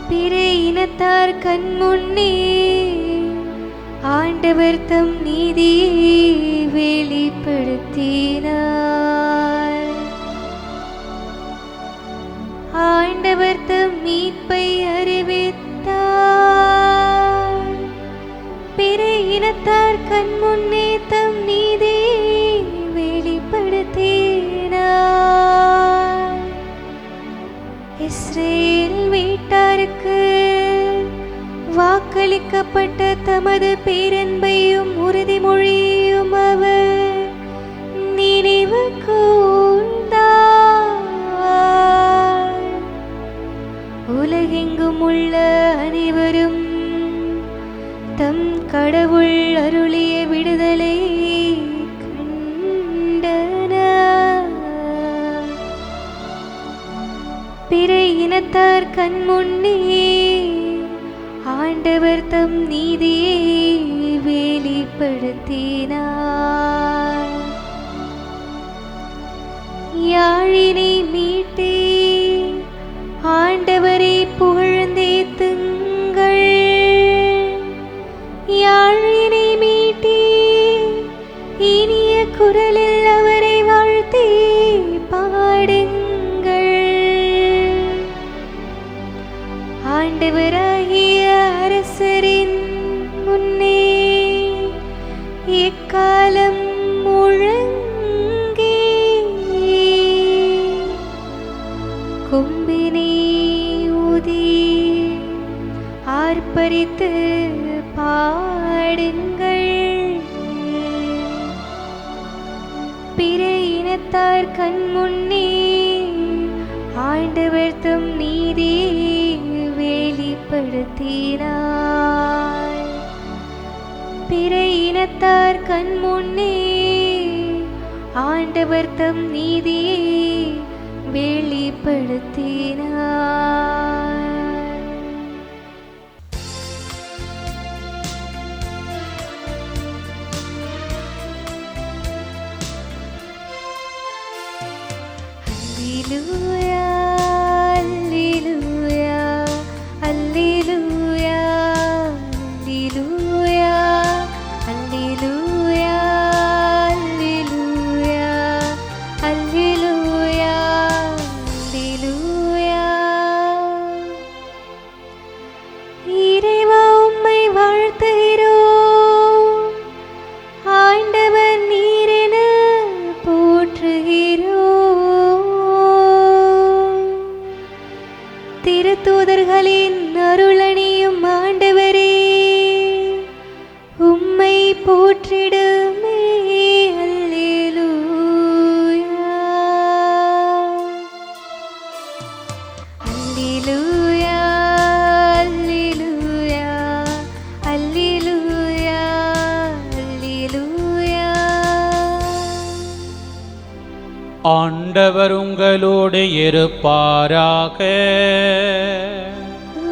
பிற இனத்தார் கண் முன்னே ஆண்டவர் தம் நீதியை வெளிப்படுத்தினார். ஆண்டவர் தம் மீட்பை அறிவித்தார். பிற இனத்தார் கண் முன்னே தம் நீதியை வெளிப்படுத்தினார். இஸ்ரேல் வீட்டாருக்கு வாக்களிக்கப்பட்ட தமது பேரன்பையும் உறுதிமொழியையும் அவர் நினைவு கூர்ந்தார். உலகெங்கும் உள்ள அனைவரும் தம் கடவுள் அருளிய விடுதலை கண்டனர். பிற இனத்தார் கண் முன்னே ஆண்டவர் தம் நீதியை வெளிப்படுத்தினார். யாழினை மீட்டே ஆண்டவரை புகழ்ந்தேத்துங்கள். யாழினை மீட்டே இனிய குரலில் அவரை வாழ்த்தி பாடுங்கள். ஆண்டவராகிய அரசரின் முன்னே எக்காலம் முழங்கி கொம்பினை ஊதி ஆர்ப்பரித்து பாடுங்கள். பிற இனத்தார் கண் முன்னே ஆண்டவர் தம் நீதியை வெளிப்படுத்தினார். பிற இனத்தார் கண் முன்னே ஆண்டவர் தம் நீதியை வெளிப்படுத்தினார். அல்லேலூயா, அல்லேலூயா, அல்லேலூயா, அல்லேலூயா, அல்லேலூயா, அல்லேலூயா, அல்லேலூயா. இறைவா உம்மை வாழ்த்துகிறோம். ஆண்டவர் நீரென போற்றுகிறோம். திருத்தூதர்களின் அருளணியும் ஆண்டவரே உம்மை போற்றிடுமே. அல்லேலூயா, அல்லேலூயா, அல்லேலூயா, அல்லேலூயா, அல்லேலூயா. ஆண்டவர் உங்களோடு இருப்பாராக.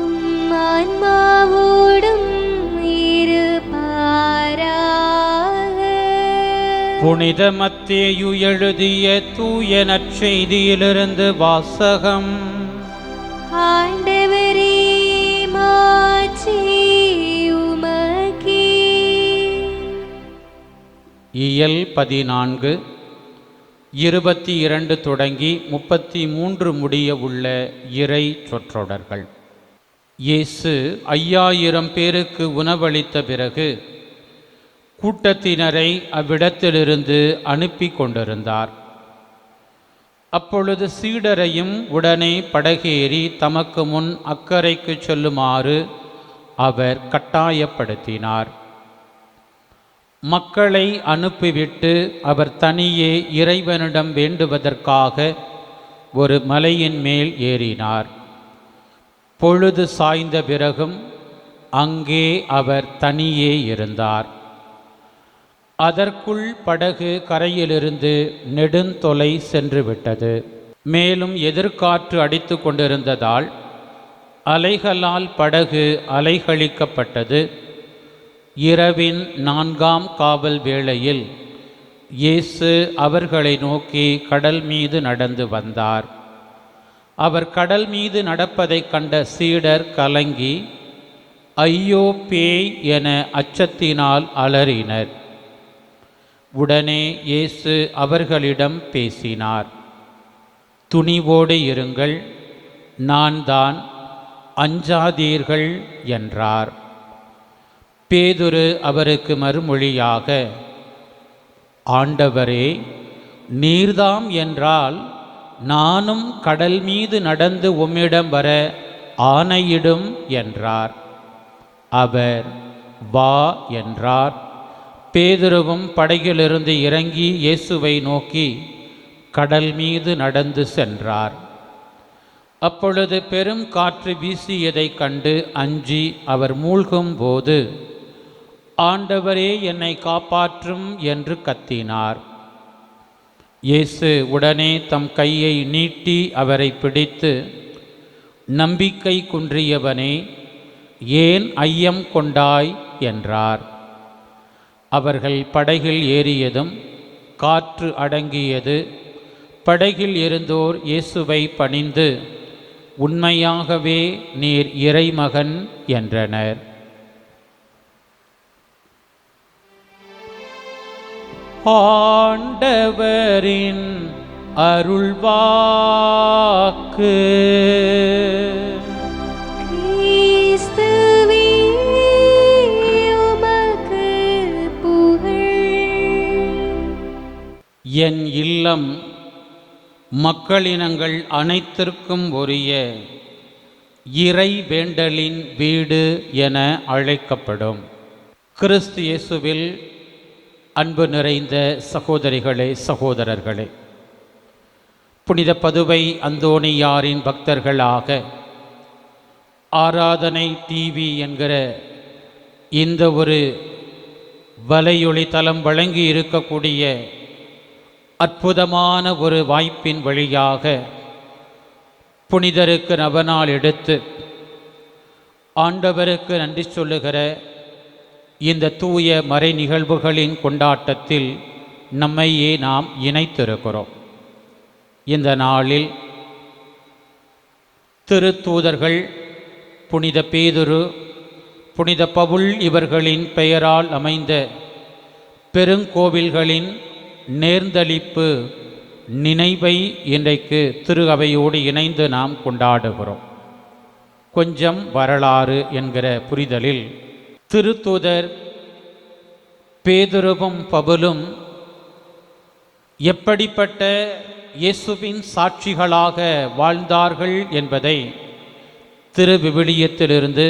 உம் ஆன்மாவோடும் இருப்பாராக. புனித மத்தேயு எழுதிய தூய நற்செய்தியிலிருந்து வாசகம். ஆண்டவரே மாட்சி உமக்கே. இயல் 14 22 தொடங்கி 33 முடிய உள்ள இறை சொற்றொடர்கள். இயேசு 5000 பேருக்கு உணவளித்த பிறகு கூட்டத்தினரை அவ்விடத்திலிருந்து அனுப்பி கொண்டிருந்தார். அப்பொழுது சீடரையும் உடனே படகேறி தமக்கு முன் அக்கரைக்கு செல்லுமாறு அவர் கட்டாயப்படுத்தினார். மக்களை அனுப்பிவிட்டு அவர் தனியே இறைவனிடம் வேண்டுவதற்காக ஒரு மலையின் மேல் ஏறினார். பொழுது சாய்ந்த பிறகும் அங்கே அவர் தனியே இருந்தார். அதற்குள் படகு கரையிலிருந்து நெடுந்தொலை சென்று விட்டது. மேலும் எதிர்காற்று அடித்து கொண்டிருந்ததால் அலைகளால் படகு அலைகழிக்கப்பட்டது. இரவின் 4ஆம் காவல் வேளையில் இயேசு அவர்களை நோக்கி கடல் மீது நடந்து வந்தார். அவர் கடல் மீது நடப்பதைக் கண்ட சீடர் கலங்கி, ஐயோ பேய் என அச்சத்தினால் அலறினர். உடனே இயேசு அவர்களிடம் பேசினார். துணிவோடு இருங்கள், நான் தான், அஞ்சாதீர்கள் என்றார். பேதுரு அவருக்கு மறுமொழியாக, ஆண்டவரே, நீர்தாம் என்றால் நானும் கடல் மீது நடந்து உம்மிடம் வர ஆணையிடும் என்றார். அவர் வா என்றார். பேதுருவும் படகிலிருந்து இறங்கி இயேசுவை நோக்கி கடல் மீது நடந்து சென்றார். அப்பொழுது பெரும் காற்று வீசியதைக் கண்டு அஞ்சி அவர் மூழ்கும் போது, ஆண்டவரே, என்னை காப்பாற்றும் என்று கத்தினார். இயேசு உடனே தம் கையை நீட்டி அவரை பிடித்து, நம்பிக்கை குன்றியவனே, ஏன் ஐயம் கொண்டாய் என்றார். அவர்கள் படகில் ஏறியதும் காற்று அடங்கியது. படகில் இருந்தோர் இயேசுவை பணிந்து, உண்மையாகவே நீர் இறைமகன் என்றனர். ஆண்டவரின் அருள்வாக்கு. கிறிஸ்துவே உமக்கு புகழ். என் இல்லம் மக்களினங்கள் அனைத்திற்கும் உரிய இறை வேண்டலின் வீடு என அழைக்கப்படும். கிறிஸ்து இயேசுவில் அன்பு நிறைந்த சகோதரிகளே, சகோதரர்களே, புனித பதுவை அந்தோணியாரின் பக்தர்களாக ஆராதனை டிவி என்கிற இந்த ஒரு வலையொளி தளம் வழங்கி இருக்கக்கூடிய அற்புதமான ஒரு வாய்ப்பின் வழியாக புனிதருக்கு நவநாள் எடுத்து ஆண்டவருக்கு நன்றி சொல்லுகிற இந்த தூய மறை நிகழ்வுகளின் கொண்டாட்டத்தில் நம்மையே நாம் இணைத்திருக்கிறோம். இந்த நாளில் திருத்தூதர்கள் புனித பேதுரு, புனித பவுல் இவர்களின் பெயரால் அமைந்த பெருங்கோவில்களின் நேர்ந்தளிப்பு நினைவை இன்றைக்கு திரு அவையோடு இணைந்து நாம் கொண்டாடுகிறோம். கொஞ்சம் வரலாறு என்கிற புரிதலில் திருத்தூதர் பேதுருவும் பவுலும் எப்படிப்பட்ட இயேசுவின் சாட்சிகளாக வாழ்ந்தார்கள் என்பதை திருவிவிலியத்திலிருந்து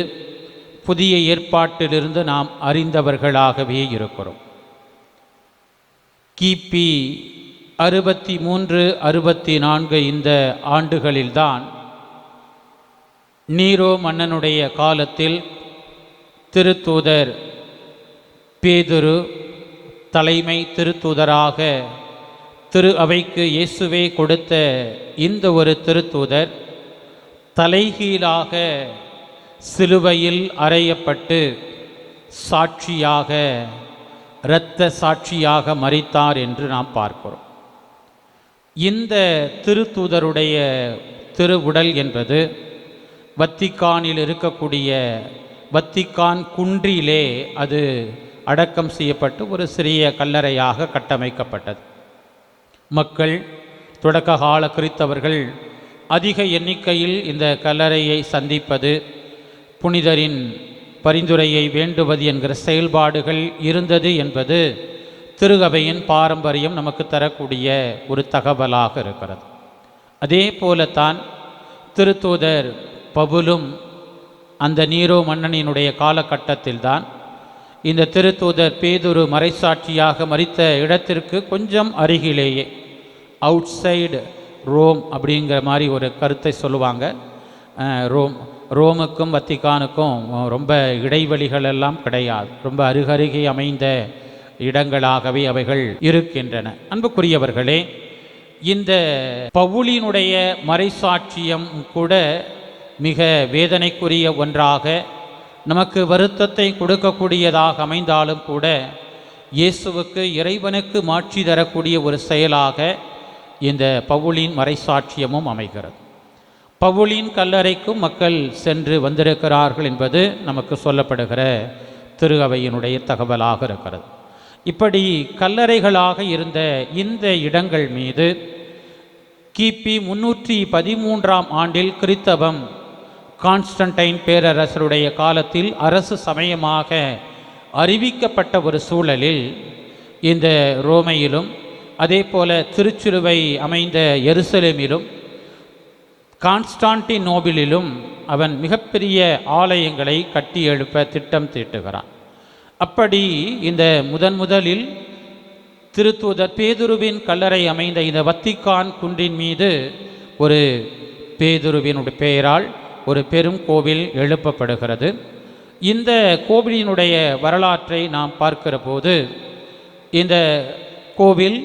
புதிய ஏற்பாட்டிலிருந்து நாம் அறிந்தவர்களாகவே இருக்கிறோம். கிபி 63-64 இந்த ஆண்டுகளில்தான் நீரோ மன்னனுடைய காலத்தில் திருத்தூதர் பேதுரு தலைமை திருத்தூதராக திரு அவைக்கு இயேசுவே கொடுத்த இந்த ஒரு திருத்தூதர் தலைகீழாக சிலுவையில் அறையப்பட்டு சாட்சியாக, இரத்த சாட்சியாக மரித்தார் என்று நாம் பார்க்கிறோம். இந்த திருத்தூதருடைய திருவுடல் என்பது வத்திக்கானில் இருக்கக்கூடிய வத்திக்கான் குன்றிலே அது அடக்கம் செய்யப்பட்டு ஒரு சிறிய கல்லறையாக கட்டமைக்கப்பட்டது. மக்கள், தொடக்க கால கிறித்தவர்கள் அதிக எண்ணிக்கையில் இந்த கல்லறையை சந்திப்பது, புனிதரின் பரிந்துரையை வேண்டுவது என்கிற செயல்பாடுகள் இருந்தது என்பது திரு அவையின் பாரம்பரியம் நமக்கு தரக்கூடிய ஒரு தகவலாக இருக்கிறது. அதே போலத்தான் திருத்தூதர் பவுலும் அந்த நீரோ மன்னனினுடைய காலகட்டத்தில்தான் இந்த திருத்தூதர் பேதுரு மறைசாட்சியாக மரித்த இடத்திற்கு கொஞ்சம் அருகிலேயே, அவுட்சைடு ரோம் அப்படிங்கிற மாதிரி ஒரு கருத்தை சொல்லுவாங்க. ரோமுக்கும் வத்திக்கானுக்கும் ரொம்ப இடைவெளிகள் எல்லாம் கிடையாது, ரொம்ப அருகருகே அமைந்த இடங்களாகவே அவைகள் இருக்கின்றன. அன்புக்குரியவர்களே, இந்த பவுலினுடைய மறைசாட்சியம் கூட மிக வேதனைக்குரிய ஒன்றாக, நமக்கு வருத்தத்தை கொடுக்கக்கூடியதாக அமைந்தாலும் கூட, இயேசுவுக்கு இறைவனுக்கு மாட்சி தரக்கூடிய ஒரு செயலாக இந்த பவுலின் மறைசாட்சியமும் அமைகிறது. பவுலின் கல்லறைக்கும் மக்கள் சென்று வந்திருக்கிறார்கள் என்பது நமக்கு சொல்லப்படுகிற திரு அவையினுடைய தகவலாக இருக்கிறது. இப்படி கல்லறைகளாக இருந்த இந்த இடங்கள் மீது கிபி 313ஆம் ஆண்டில் கிறித்தவம் கான்ஸ்டன்டைன் பேரரசருடைய காலத்தில் அரசு சமயமாக அறிவிக்கப்பட்ட ஒரு சூழலில் இந்த ரோமையிலும் அதே போல திருச்சிலுவை அமைந்த எருசலேமிலும் கான்ஸ்டான்டினோபிளிலும் அவன் மிகப்பெரிய ஆலயங்களை கட்டி எழுப்ப திட்டம் தீட்டுகிறான். அப்படி இந்த முதலில் திருத்தூதர் பேதுருவின் கல்லறை அமைந்த இந்த வத்திக்கான் குன்றின் மீது ஒரு பேதுருவினுடைய பெயரால் ஒரு பெரும் கோவில் எழுப்பப்படுகிறது. இந்த கோவிலினுடைய வரலாற்றை நாம் பார்க்கிற போது இந்த கோவில்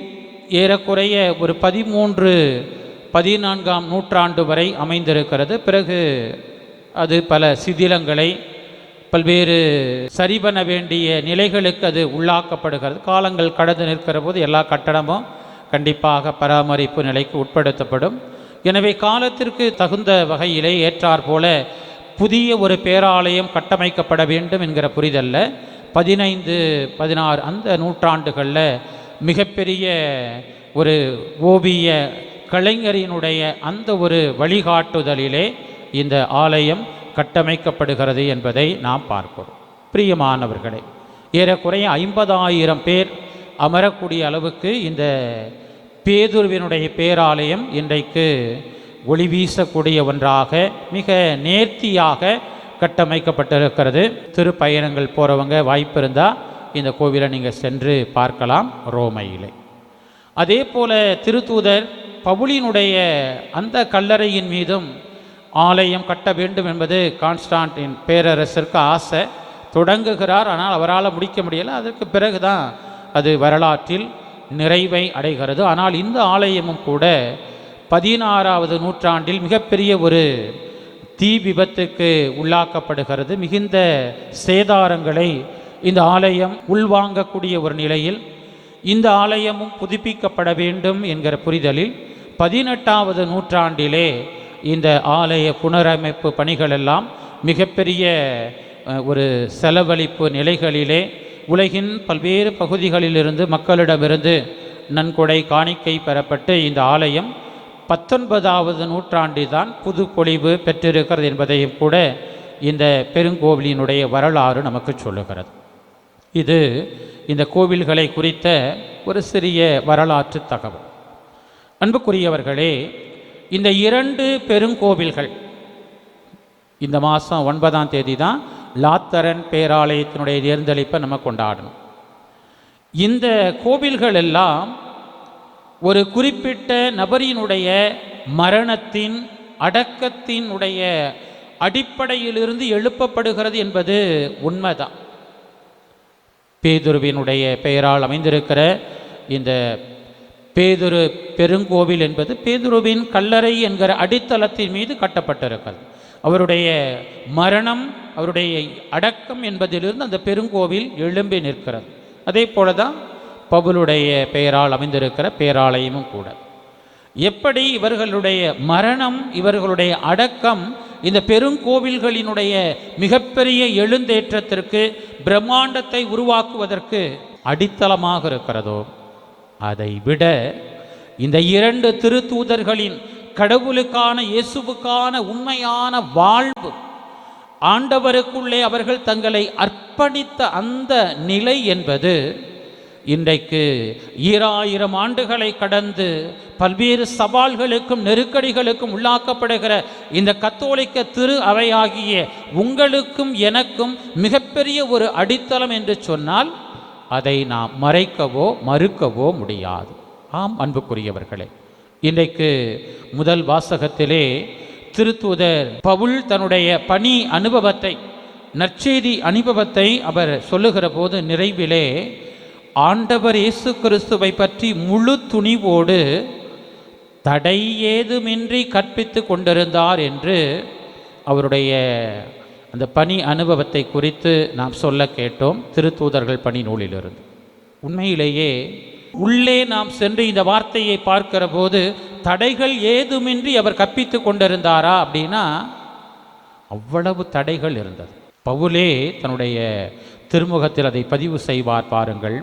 ஏறக்குறைய ஒரு 13-14ஆம் நூற்றாண்டு வரை அமைந்திருக்கிறது. பிறகு அது பல சிதிலங்களை பல்வேறு சரி பண்ண வேண்டிய நிலைகளுக்கு அது உள்ளாக்கப்படுகிறது. காலங்கள் கடந்து நிற்கிற போது எல்லா கட்டடமும் கண்டிப்பாக பராமரிப்பு நிலைக்கு உட்படுத்தப்படும். எனவே காலத்திற்கு தகுந்த வகையிலே ஏற்றாற்போல புதிய ஒரு பேராலயம் கட்டமைக்கப்பட வேண்டும் என்கிற புரிதல்ல 15-16 அந்த நூற்றாண்டுகளில் மிகப்பெரிய ஒரு ஓவிய கலைஞரினுடைய அந்த ஒரு வழிகாட்டுதலிலே இந்த ஆலயம் கட்டமைக்கப்படுகிறது என்பதை நாம் பார்க்கிறோம். பிரியமானவர்களே, ஏறக்குறைய 50,000 பேர் அமரக்கூடிய அளவுக்கு இந்த பேதுருவினுடைய பேராலயம் இன்றைக்கு ஒளி வீசக்கூடிய ஒன்றாக மிக நேர்த்தியாக கட்டமைக்கப்பட்டிருக்கிறது. திருப்பயணங்கள் போகிறவங்க வாய்ப்பு இருந்தால் இந்த கோவிலை நீங்கள் சென்று பார்க்கலாம் ரோமையிலே. அதே போல திருத்தூதர் பவுலினுடைய அந்த கல்லறையின் மீதும் ஆலயம் கட்ட வேண்டும் என்பது கான்ஸ்டான்டின் பேரரசருக்கு ஆசை. தொடங்குகிறார், ஆனால் அவரால் முடிக்க முடியலை. அதற்கு பிறகு தான் அது வரலாற்றில் நிறைவை அடைகிறது. ஆனால் இந்த ஆலயமும் கூட 16வது நூற்றாண்டில் மிகப்பெரிய ஒரு தீ விபத்துக்கு உள்ளாக்கப்படுகிறது. மிகுந்த சேதாரங்களை இந்த ஆலயம் உள்வாங்கக்கூடிய ஒரு நிலையில் இந்த ஆலயமும் புதுப்பிக்கப்பட வேண்டும் என்கிற புரிதலில் 18வது நூற்றாண்டிலே இந்த ஆலய புனரமைப்பு பணிகளெல்லாம் மிகப்பெரிய ஒரு செலவழிப்பு நிலைகளிலே உலகின் பல்வேறு பகுதிகளிலிருந்து மக்களிடமிருந்து நன்கொடை காணிக்கை பெறப்பட்டு இந்த ஆலயம் 19வது நூற்றாண்டில் தான் புது பொலிவு பெற்றிருக்கிறது என்பதையும் கூட இந்த பெருங்கோவிலினுடைய வரலாறு நமக்கு சொல்லுகிறது. இது இந்த கோவில்களை குறித்த ஒரு சிறிய வரலாற்று தகவல். அன்புக்குரியவர்களே, இந்த 2 பெருங்கோவில்கள் இந்த மாதம் 9ஆம் தேதி தான் லாத்தரன் பேராலயத்தினுடைய தேர்ந்தளிப்பை நம்ம கொண்டாடணும். இந்த கோவில்கள் எல்லாம் ஒரு குறிப்பிட்ட நபரினுடைய மரணத்தின் அடக்கத்தினுடைய அடிப்படையிலிருந்து எழுப்பப்படுகிறது என்பது உண்மைதான். பேதுருவினுடைய பெயரால் அமைந்திருக்கிற இந்த பேதுரு பெருங்கோவில் என்பது பேதுருவின் கல்லறை என்கிற அடித்தளத்தின் மீது கட்டப்பட்டிருக்கிறது. அவருடைய மரணம், அவருடைய அடக்கம் என்பதிலிருந்து அந்த பெருங்கோவில் எழும்பி நிற்கிறது. அதே போல தான் பவுலுடைய பெயரால் அமைந்திருக்கிற பேராலயமும் கூட. எப்படி இவர்களுடைய மரணம், இவர்களுடைய அடக்கம் இந்த பெருங்கோவில்களினுடைய மிகப்பெரிய எழுந்தேற்றத்திற்கு, பிரம்மாண்டத்தை உருவாக்குவதற்கு அடித்தளமாக இருக்கிறதோ, அதை விட இந்த 2 திருத்தூதர்களின் கடவுளுக்கான இயேசுவுக்கான உண்மையான வாழ்வு, ஆண்டவருக்குள்ளே அவர்கள் தங்களை அர்ப்பணித்த அந்த நிலை என்பது இன்றைக்கு 2000 ஆண்டுகளை கடந்து பல்வேறு சவால்களுக்கும் நெருக்கடிகளுக்கும் உள்ளாக்கப்படுகிற இந்த கத்தோலிக்க திரு அவையாகிய உங்களுக்கும் எனக்கும் மிகப்பெரிய ஒரு அடித்தளம் என்று சொன்னால் அதை நாம் மறைக்கவோ மறுக்கவோ முடியாது. ஆம் அன்புக்குரியவர்களே, இன்றைக்கு முதல் வாசகத்திலே திருத்தூதர் பவுல் தன்னுடைய பணி அனுபவத்தை, நற்செய்தி அனுபவத்தை அவர் சொல்லுகிற போது நிறைவிலே ஆண்டவர் இயேசு கிறிஸ்துவை பற்றி முழு துணிவோடு தடை ஏதுமின்றி கற்பித்து கொண்டிருந்தார் என்று அவருடைய அந்த பணி அனுபவத்தை குறித்து நாம் சொல்ல கேட்டோம் திருத்தூதர்கள் பணி நூலிலிருந்து. உண்மையிலேயே உள்ளே நாம் சென்று இந்த வார்த்தையை பார்க்கிற போது தடைகள் ஏதுமின்றி அவர் கற்பித்து கொண்டிருந்தாரா அப்படின்னா அவ்வளவு தடைகள் இருந்தது. பவுலே தன்னுடைய திருமுகத்தில் அதை பதிவு செய்வார். பாருங்கள்,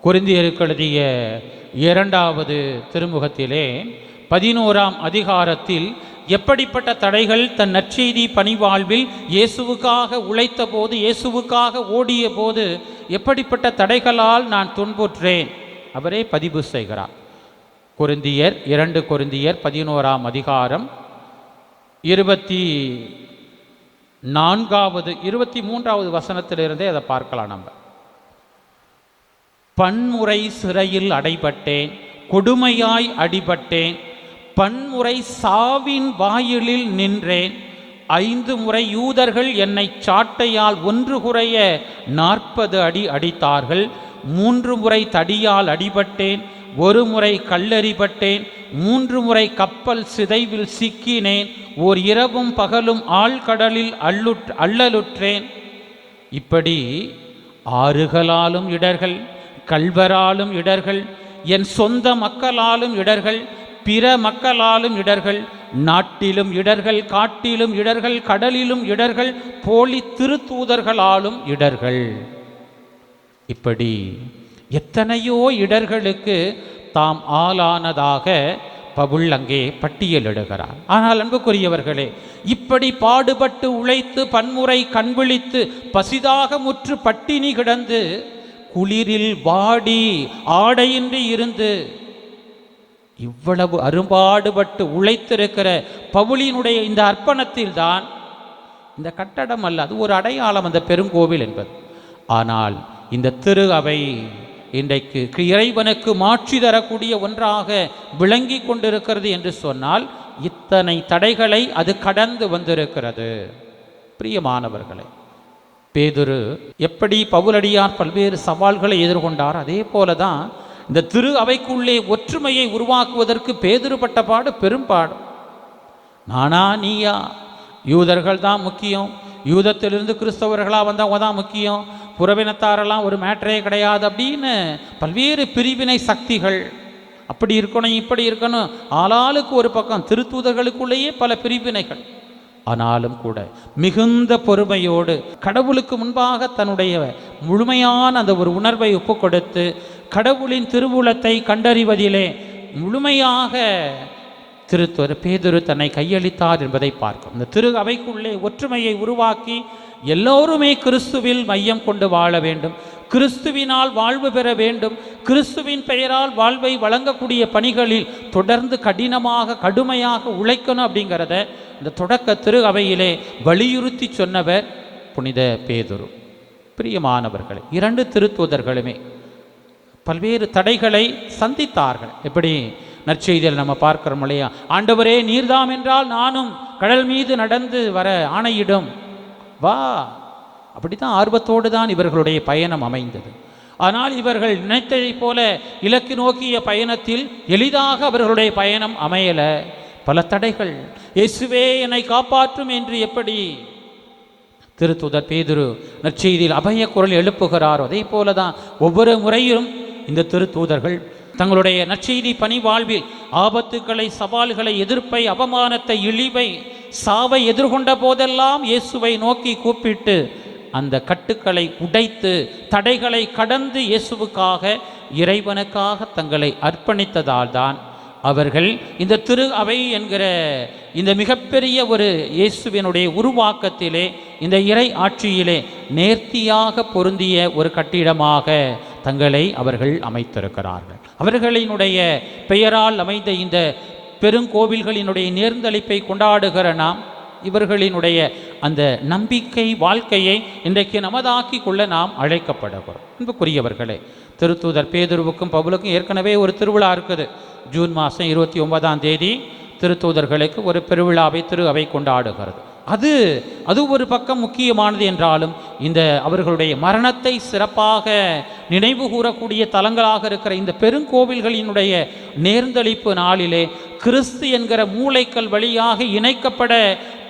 கொரிந்தியருக்கு எழுதிய 2வது திருமுகத்திலே 11ஆம் அதிகாரத்தில் எப்படிப்பட்ட தடைகள் தன் நற்செய்தி பணிவாழ்வில் இயேசுவுக்காக உழைத்த போது, இயேசுவுக்காக ஓடிய போது எப்படிப்பட்ட தடைகளால் நான் துன்புற்றேன் அவரே பதிவு செய்கிறார். 2 கொரிந்தியர் 11ஆம் அதிகாரம் 23வது வசனத்திலிருந்தே அதை பார்க்கலாம். நம்ம பன்முறை சிறையில் அடைபட்டேன், கொடுமையாய் அடிபட்டேன், பன்முறை சாவின் வாயிலில் நின்றேன், 5 முறை யூதர்கள் என்னை சாட்டையால் 1 குறைய 40 அடி அடித்தார்கள், 3 முறை தடியால் அடிபட்டேன், 1 முறை கல்லெறிபட்டேன், 3 முறை கப்பல் சிதைவில் சிக்கினேன், ஓர் இரவும் பகலும் ஆழ்கடலில் அல்லலுற்றேன். இப்படி ஆறுகளாலும் இடர்கள், கள்வராலும் இடர்கள், என் சொந்த மக்களாலும் இடர்கள், பிற மக்களாலும் இடர்கள், நாட்டிலும் இடர்கள், காட்டிலும் இடர்கள், கடலிலும் இடர்கள், போலி திருத்தூதர்களாலும் இடர்கள். இப்படி எத்தனையோ இடர்களுக்கு தாம் ஆளானதாக பவுல் அங்கே பட்டியலிடுகிறார். ஆனால் அன்புக்குரியவர்களே, இப்படி பாடுபட்டு உழைத்து பன்முறை கண்விழித்து பசிதாக முற்று பட்டினி கிடந்து குளிரில் வாடி ஆடையின்றி இருந்து இவ்வளவு அரும்பாடுபட்டு உழைத்திருக்கிற பவுலினுடைய இந்த அர்ப்பணத்தில் தான் இந்த கட்டடம் அல்ல, அது ஒரு அடையாளம், அந்த பெருங்கோவில் என்பது. ஆனால் இந்த திரு அவை இன்றைக்கு இறைவனுக்கு மாட்சி தரக்கூடிய ஒன்றாக விளங்கி கொண்டிருக்கிறது என்று சொன்னால் இத்தனை தடைகளை அது கடந்து வந்திருக்கிறது. பிரியமானவர்களே, பேதுரு எப்படி பவுலடியார் பல்வேறு சவால்களை எதிர்கொண்டார், அதே போல தான் இந்த திரு அவைக்குள்ளே ஒற்றுமையை உருவாக்குவதற்கு பேதுரு பட்ட பாடு பெரும்பாடு. நானா நீயா, யூதர்கள் தான் முக்கியம், யூதத்திலிருந்து கிறிஸ்தவர்களாக வந்தவங்க தான் முக்கியம், புறவினத்தாரெல்லாம் ஒரு மேட்டரே கிடையாது அப்படின்னு பல்வேறு பிரிவினை சக்திகள், அப்படி இருக்கணும் இப்படி இருக்கணும், ஆளாளுக்கு ஒரு பக்கம், திருத்தூதர்களுக்குள்ளேயே பல பிரிவினைகள். ஆனாலும் கூட மிகுந்த பொறுமையோடு கடவுளுக்கு முன்பாக தன்னுடைய முழுமையான அந்த ஒரு உணர்வை ஒப்புக் கொடுத்து கடவுளின் திருவுளத்தை கண்டறிவதிலே முழுமையாக பேதுரு தன்னை கையளித்தார் என்பதை பார்க்கும். இந்த திரு அவைக்குள்ளே ஒற்றுமையை உருவாக்கி எல்லோருமே கிறிஸ்துவில் மையம் கொண்டு வாழ வேண்டும், கிறிஸ்துவினால் வாழ்வு பெற வேண்டும், கிறிஸ்துவின் பெயரால் வாழ்வை வழங்கக்கூடிய பணிகளில் தொடர்ந்து கடுமையாக உழைக்கணும் அப்படிங்கிறத இந்த தொடக்க திரு அவையிலே வலியுறுத்தி சொன்னவர் புனித பேதுரு. பிரியமானவர்களே, 2 திருத்தூதர்களுமே பல்வேறு தடைகளை சந்தித்தார்கள். எப்படி நற்செய்தியில் நம்ம பார்க்கிறோம் இல்லையா, ஆண்டவரே நீர்தாம் என்றால் நானும் கடல் மீது நடந்து வர ஆணையிடும் வா, அப்படித்தான் ஆர்வத்தோடு தான் இவர்களுடைய பயணம் அமைந்தது. ஆனால் இவர்கள் நினைத்ததைப் போல இலக்கு நோக்கிய பயணத்தில் எளிதாக அவர்களுடைய பயணம் அமையல. பல தடைகள். இயேசுவே என்னை காப்பாற்றும் என்று எப்படி திருத்தூதர் பேதுரு நற்செய்தியில் அபய குரல் எழுப்புகிறாரோ அதே போல தான் ஒவ்வொரு முறையும் இந்த திருத்தூதர்கள் தங்களுடைய நற்செய்தி பணி வாழ்வில் ஆபத்துக்களை, சவால்களை, எதிர்ப்பை, அவமானத்தை, இழிவை, சாவை எதிர்கொண்ட போதெல்லாம் இயேசுவை நோக்கி கூப்பிட்டு அந்த கட்டுக்களை உடைத்து தடைகளை கடந்து இயேசுவுக்காக, இறைவனுக்காக தங்களை அர்ப்பணித்ததால் தான் அவர்கள் இந்த திரு அவை என்கிற இந்த மிகப்பெரிய ஒரு இயேசுவினுடைய உருவாக்கத்திலே, இந்த இறை ஆட்சியிலே நேர்த்தியாக பொருந்திய ஒரு கட்டிடமாக தங்களை அவர்கள் அமைத்திருக்கிறார்கள். அவர்களினுடைய பெயரால் அமைந்த இந்த பெருங்கோவில்களினுடைய நேர்ந்தளிப்பை கொண்டாடுகிற நாம் இவர்களினுடைய அந்த நம்பிக்கை வாழ்க்கையை இன்றைக்கு நமதாக்கி கொள்ள நாம் அழைக்கப்படுகிறோம். அன்புக்குரியவர்களே, திருத்தூதர் பேதுருவுக்கும் பவுலுக்கும் ஏற்கனவே ஒரு திருவிழா இருக்குது. ஜூன் மாதம் 29ஆம் தேதி திருத்தூதர்களுக்கு ஒரு பெருவிழாவை திரு அவை கொண்டாடுகிறது. அது ஒரு பக்கம் முக்கியமானது என்றாலும் இந்த அவர்களுடைய மரணத்தை சிறப்பாக நினைவு கூறக்கூடிய தலங்களாக இருக்கிற இந்த பெருங்கோவில்களினுடைய நேர்ந்தளிப்பு நாளிலே கிறிஸ்து என்கிற மூளைக்கல் வழியாக இணைக்கப்பட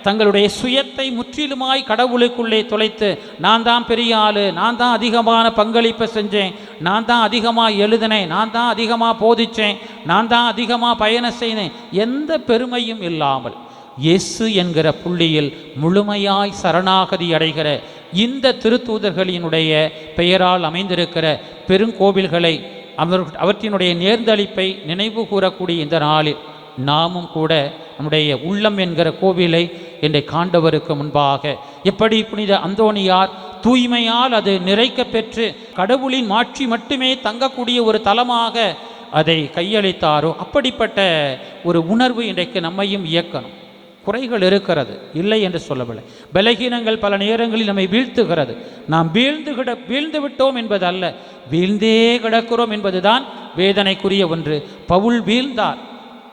தங்களுடைய சுயத்தை முற்றிலுமாய் கடவுளுக்குள்ளே தொலைத்து, நான் தான் பெரிய ஆளு, நான் தான் அதிகமான பங்களிப்பை செஞ்சேன், நான் தான் அதிகமாக எழுதினேன், நான் தான் அதிகமாக போதித்தேன், நான் தான் அதிகமாக பயணம் செய்தேன், எந்த பெருமையும் இல்லாமல் இயேசு என்கிற புள்ளியில் முழுமையாய் சரணாகதி அடைகிற இந்த திருத்தூதர்களினுடைய பெயரால் அமைந்திருக்கிற பெருங்கோவில்களை அவற்றினுடைய நேர்ந்தளிப்பை நினைவு கூறக்கூடிய இந்த நாளில் நாமும் கூட நம்முடைய உள்ளம் என்கிற கோவிலை இன்றை காண்டவருக்கு முன்பாக எப்படி புனித அந்தோணியார் தூய்மையால் அது நிறைக்க பெற்று கடவுளின் மாட்சி மட்டுமே தங்கக்கூடிய ஒரு தலமாக அதை கையளித்தாரோ, அப்படிப்பட்ட ஒரு உணர்வு இன்றைக்கு நம்மையும் இயக்கணும். குறைகள் இருக்கிறது, இல்லை என்று சொல்லவில்லை. பலகீனங்கள் பல நேரங்களில் நம்மை வீழ்த்துகிறது. நாம் வீழ்ந்து விட்டோம் என்பது அல்ல, வீழ்ந்தே கிடக்கிறோம் என்பதுதான் வேதனைக்குரிய ஒன்று. பவுல் வீழ்ந்தார்,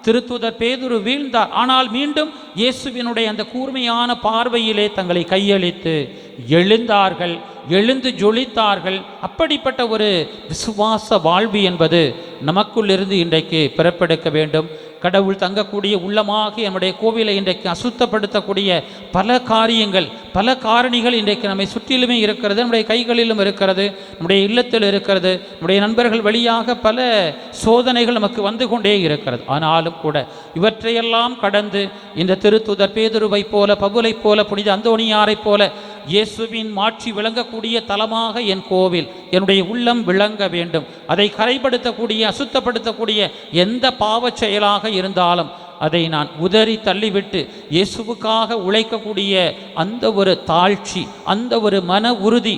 திருத்தூதர் பேதுரு வீழ்ந்தார். ஆனால் மீண்டும் இயேசுவினுடைய அந்த கூர்மையான பார்வையிலே தங்களை கையளித்து எழுந்தார்கள், எழுந்து ஜொலித்தார்கள். அப்படிப்பட்ட ஒரு விசுவாச வாழ்வு என்பது நமக்குள் இருந்து இன்றைக்கு பிறப்பெடுக்க வேண்டும். கடவுள் தங்கக்கூடிய உள்ளமாக நம்முடைய கோவிலை இன்றைக்கு அசுத்தப்படுத்தக்கூடிய பல காரியங்கள், பல காரணிகள் இன்றைக்கு நம்மை சுற்றிலுமே இருக்கிறது, நம்முடைய கைகளிலும் இருக்கிறது, நம்முடைய இல்லத்தில் இருக்கிறது, நம்முடைய நண்பர்கள் வழியாக பல சோதனைகள் நமக்கு வந்து கொண்டே இருக்கிறது. ஆனாலும் கூட இவற்றையெல்லாம் கடந்து இந்த திருத்தூதர் பேதுருவை போல, பவுலை போல, புனித அந்தோணியாரை போல இயேசுவின் மாட்சி விளங்கக்கூடிய தலமாக என் கோவில், என்னுடைய உள்ளம் விளங்க வேண்டும். அதை கரைப்படுத்தக்கூடிய, அசுத்தப்படுத்தக்கூடிய எந்த பாவச் செயலாக இருந்தாலும் அதை நான் உதறி தள்ளிவிட்டு இயேசுவுக்காக உழைக்கக்கூடிய அந்த ஒரு தாழ்ச்சி, அந்த ஒரு மன உறுதி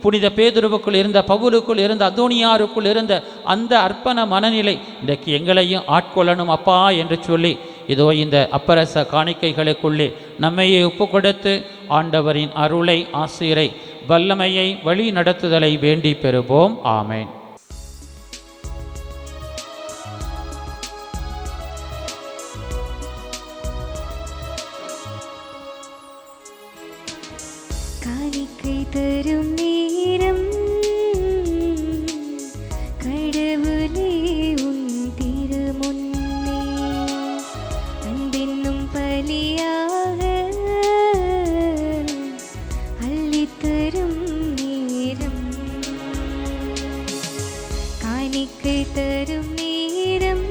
புனித பேதுருவுக்குள் இருந்த, பவுலுக்குள் இருந்த, அந்தோணியாருக்குள் இருந்த அந்த அர்ப்பண மனநிலை இன்றைக்கு எங்களையும் ஆட்கொள்ளணும் அப்பா என்று சொல்லி இதோ இந்த அப்பரச காணிக்கைகளுக்குள்ளே நம்மையே ஒப்பு கொடுத்து ஆண்டவரின் அருளை, ஆசிரை, வல்லமையை, வழி நடத்துதலை வேண்டி பெறுவோம். ஆமேன். காணிக்கை தரும் நேரம் கடவுளே உன் திருமுன்னே அன்பென்னும் பலியாக அள்ளித்தரும் நேரம், காணிக்கை தரும் நேரம்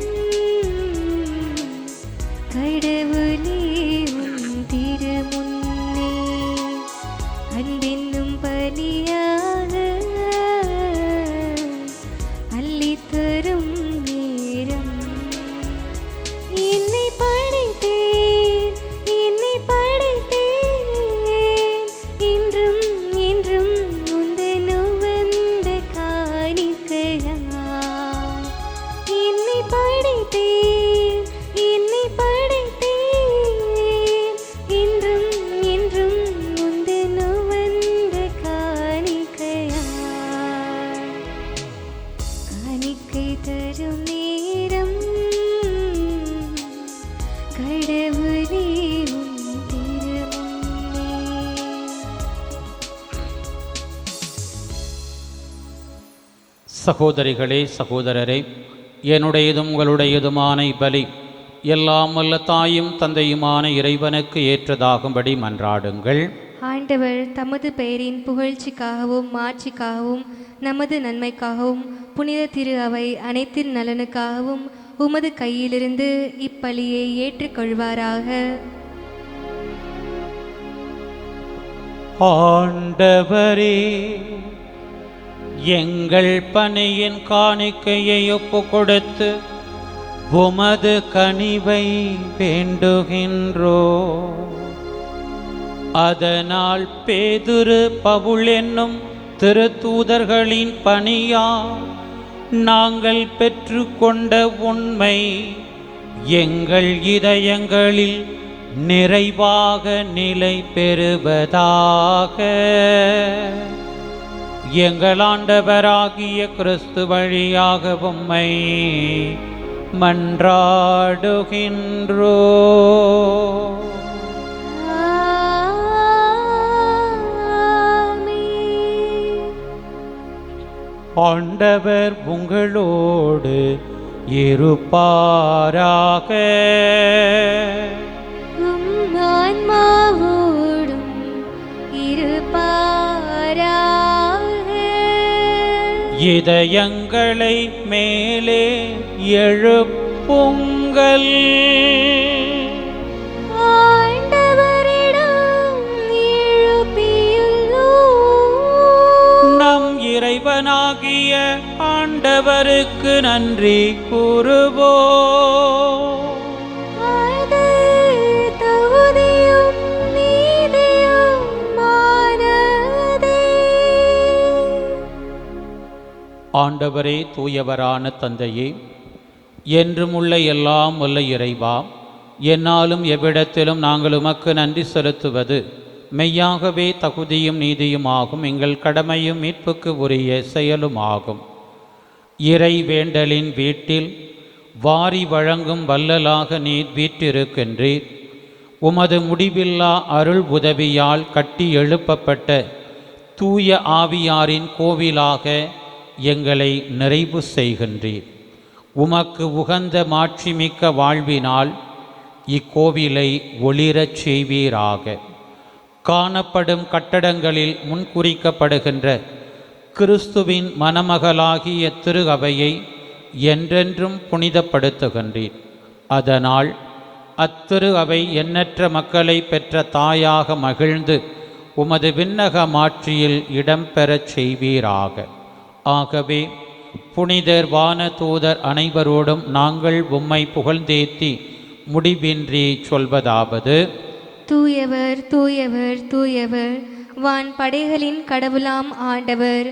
கடவுளே உன் திருமுன்னே அன்பென்னும் பலியாக அள்ளித்தரும் நேரம். என்னை படைத்தேன், என்னை படைத்தேன், இன்றும் என்றும் உந்தன் உவந்த காணிக்கையா. என்னை படைத்தேன், என்னை படைத்தேன், இன்றும் என்றும் உந்தன் உவந்த காணிக்கையா. காணிக்கை தரும் நேரம் கடவுளே உன் திருமுன்னே. சகோதரிகளே, சகோதரரே, என்னுடையதும் உங்களுடையதுமான பலி எல்லாம் வல்ல தாயும் தந்தையுமான இறைவனுக்கு ஏற்றதாகும்படி மன்றாடுங்கள். ஆண்டவர் தமது பெயரின் புகழ்ச்சிக்காகவும் மாட்சிக்காகவும் நமது நன்மைக்காகவும் புனித திரு அவை அனைத்தின் நலனுக்காகவும் உமது கையிலிருந்து இப்பலியை ஏற்றுக்கொள்வாராக. ஆண்டவரே, எங்கள் பணியின் காணிக்கையை ஒப்பு கொடுத்து உமது கனிவை வேண்டுகின்றோ. அதனால் பேதுரு, பவுல் என்னும் திருத்தூதர்களின் பணியால் நாங்கள் பெற்றுக்கொண்ட உண்மை எங்கள் இதயங்களில் நிறைவாக நிலை பெறுவதாக. எங்கள் ஆண்டவராகிய கிறிஸ்து வழியாக உம்மை மன்றாடுகின்றோ. ஆண்டவர் உங்களோடு இருப்பாராக. ஆன்மாவோடும் இருப்பாராக. இதயங்களை மேலே எழுப்புங்கள், ஆண்டவரிடம் எழுப்பியுள்ளோம். நம் இறைவனாகிய ஆண்டவருக்கு நன்றி கூறுவோம். அது தகுதியும் நீதியுமானதே. ஆண்டவரே, தூயவரான தந்தையே, என்றும் உள்ள எல்லாம் வல்ல இறைவா, என்னாலும் எவ்விடத்திலும் நாங்கள் உமக்கு நன்றி செலுத்துவது மெய்யாகவே தகுதியும் நீதியுமாகும், எங்கள் கடமையும் மீட்புக்கு உரிய செயலுமாகும். இறை வேண்டலின் வீட்டில் வாரி வழங்கும் வல்லலாக நீர் வீற்றிருக்கின்றீர். உமது முடிவில்லா அருள் உதவியால் கட்டி எழுப்பப்பட்ட தூய ஆவியாரின் கோவிலாக எங்களை நிறைவு செய்கின்றீர். உமக்கு உகந்த மாட்சிமிக்க வாழ்வினால் இக்கோவிலை ஒளிரச் செய்வீராக. காணப்படும் கட்டடங்களில் முன்குறிக்கப்படுகின்ற கிறிஸ்துவின் மணமகளாகிய திரு அவையை என்றென்றும் புனிதப்படுத்துகின்றீர். அதனால் அத்திரு அவை எண்ணற்ற மக்களை பெற்ற தாயாக மகிழ்ந்து உமது விண்ணக மாட்சியில் இடம்பெறச் செய்வீராக. ஆகவே புனிதர் வான தூதர் அனைவரோடும் நாங்கள் உம்மை புகழ்ந்தேத்தி முடிவின்றி சொல்வதாவது: தூயவர் தூயவர் தூயவர், வான் படைகளின் கடவுளாம் ஆண்டவர்.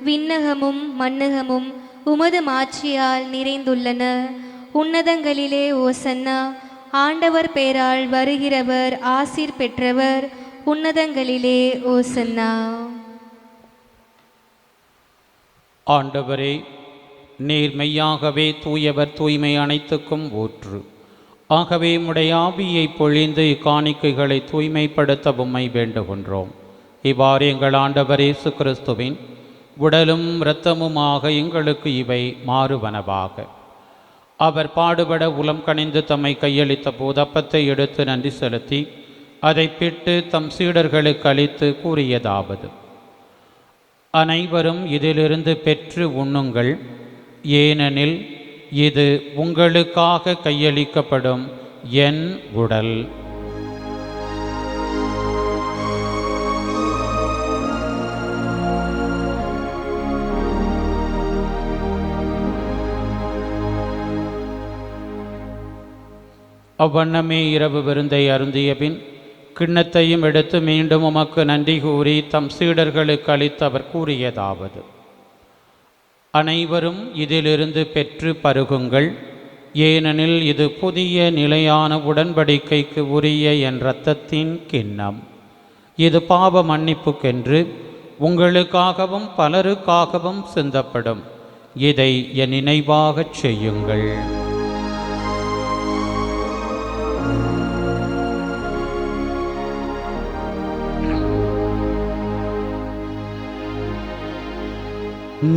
விண்ணகமும் மண்ணகமும் உமது மாட்சியால் நிறைந்துள்ளன. உன்னதங்களிலே ஓசன்னா. ஆண்டவர் பெயரால் வருகிறவர் ஆசீர் பெற்றவர். உன்னதங்களிலே ஓசன்னா. ஆண்டவரே, நீர் மெய்யாகவே தூயவர், தூய்மை அனைத்துக்கும் ஊற்று. ஆகவே உம்முடைய ஆவியை பொழிந்து இக்காணிக்கைகளை தூய்மைப்படுத்த உம்மை வேண்டுகின்றோம். இவ்வாறு எங்கள் ஆண்டவர் இயேசு கிறிஸ்துவின் உடலும் இரத்தமுமாக எங்களுக்கு இவை மாறுவனவாக. அவர் பாடுபட உளம் கனிந்து தம்மை கையளித்த போது அப்பத்தை எடுத்து நன்றி செலுத்தி அதை பிட்டு தம் சீடர்களுக்கு அளித்து கூறியதாவது: அனைவரும் இதிலிருந்து பெற்று உண்ணுங்கள், ஏனெனில் இது உங்களுக்காக கையளிக்கப்படும் என் உடல். அவ்வண்ணமே இரவு விருந்தை அருந்திய பின் கிண்ணத்தையும் எடுத்து மீண்டும் உமக்கு நன்றி கூறி தம் சீடர்களுக்கு அளித்து அவர் கூறியதாவது: அனைவரும் இதிலிருந்து பெற்று பருகுங்கள், ஏனெனில் இது புதிய நிலையான உடன்படிக்கைக்கு உரிய என் இரத்தத்தின் கிண்ணம். இது பாவ மன்னிப்புக்கென்று உங்களுக்காகவும் பலருக்காகவும் சிந்தப்படும். இதை என் நினைவாகச் செய்யுங்கள்.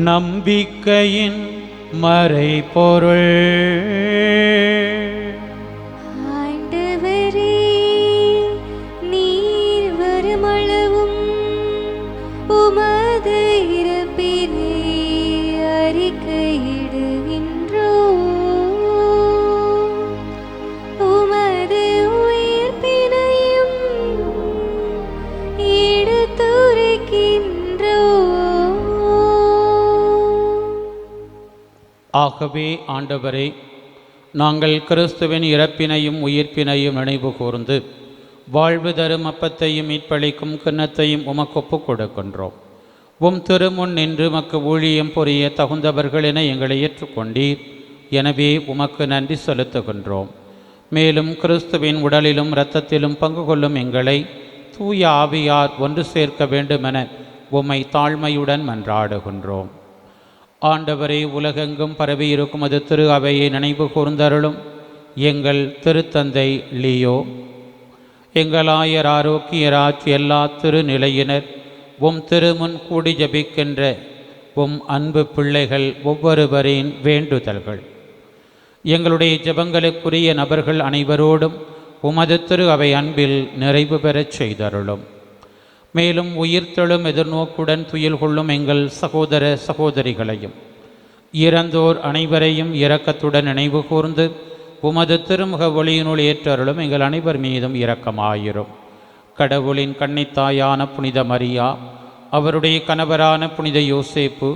நம்பிக்கையின் மறைபொருள். ஆண்டவரே, நீர் வருமளவும் உமது இறப்பினை அறிக்கையிடுகின்றோம். உமது உயிர்ப்பினையும் எடுத்துரைக்கின்றோம். ஆகவே ஆண்டவரே, நாங்கள் கிறிஸ்துவின் இறப்பினையும் உயிர்ப்பினையும் நினைவு கூர்ந்து வாழ்வு தரும் அப்பத்தையும் மீட்பளிக்கும் கிண்ணத்தையும் உமக்கு ஒப்புக் கொடுக்கின்றோம். உம் திருமுன் நின்று உமக்கு ஊழியம் புரிய தகுந்தவர்கள் என எங்களை ஏற்றுக்கொண்டீர். எனவே உமக்கு நன்றி செலுத்துகின்றோம். மேலும் கிறிஸ்துவின் உடலிலும் இரத்தத்திலும் பங்கு கொள்ளும் எங்களை தூய ஆவியார் ஒன்று சேர்க்க வேண்டுமென உம்மை தாழ்மையுடன் மன்றாடுகின்றோம். ஆண்டவரே, உலகெங்கும் பரவியிருக்கும் அது திரு அவையை நினைவு கூர்ந்தருளும். எங்கள் திருத்தந்தை லியோ, எங்கள் ஆயர் ஆரோக்கியராஜ், எல்லா திருநிலையினர், உம் திருமுன் கூடி ஜபிக்கின்ற உம் அன்பு பிள்ளைகள் ஒவ்வொருவரின் வேண்டுதல்கள், எங்களுடைய ஜபங்களுக்குரிய நபர்கள் அனைவரோடும் உமது திரு அவை அன்பில் நிறைவு பெறச் செய்தருளும். மேலும் உயிர்த்தெழும் எதிர்நோக்குடன் துயில் கொள்ளும் எங்கள் சகோதர சகோதரிகளையும் இறந்தோர் அனைவரையும் இரக்கத்துடன் நினைவு கூர்ந்து உமது திருமுக ஒளியினுள் ஏற்றருளும் எங்கள் அனைவர் மீதும் இரக்கமாயிரும். கடவுளின் கன்னித்தாயான புனித மரியா, அவருடைய கணவரான புனித யோசேப்பு,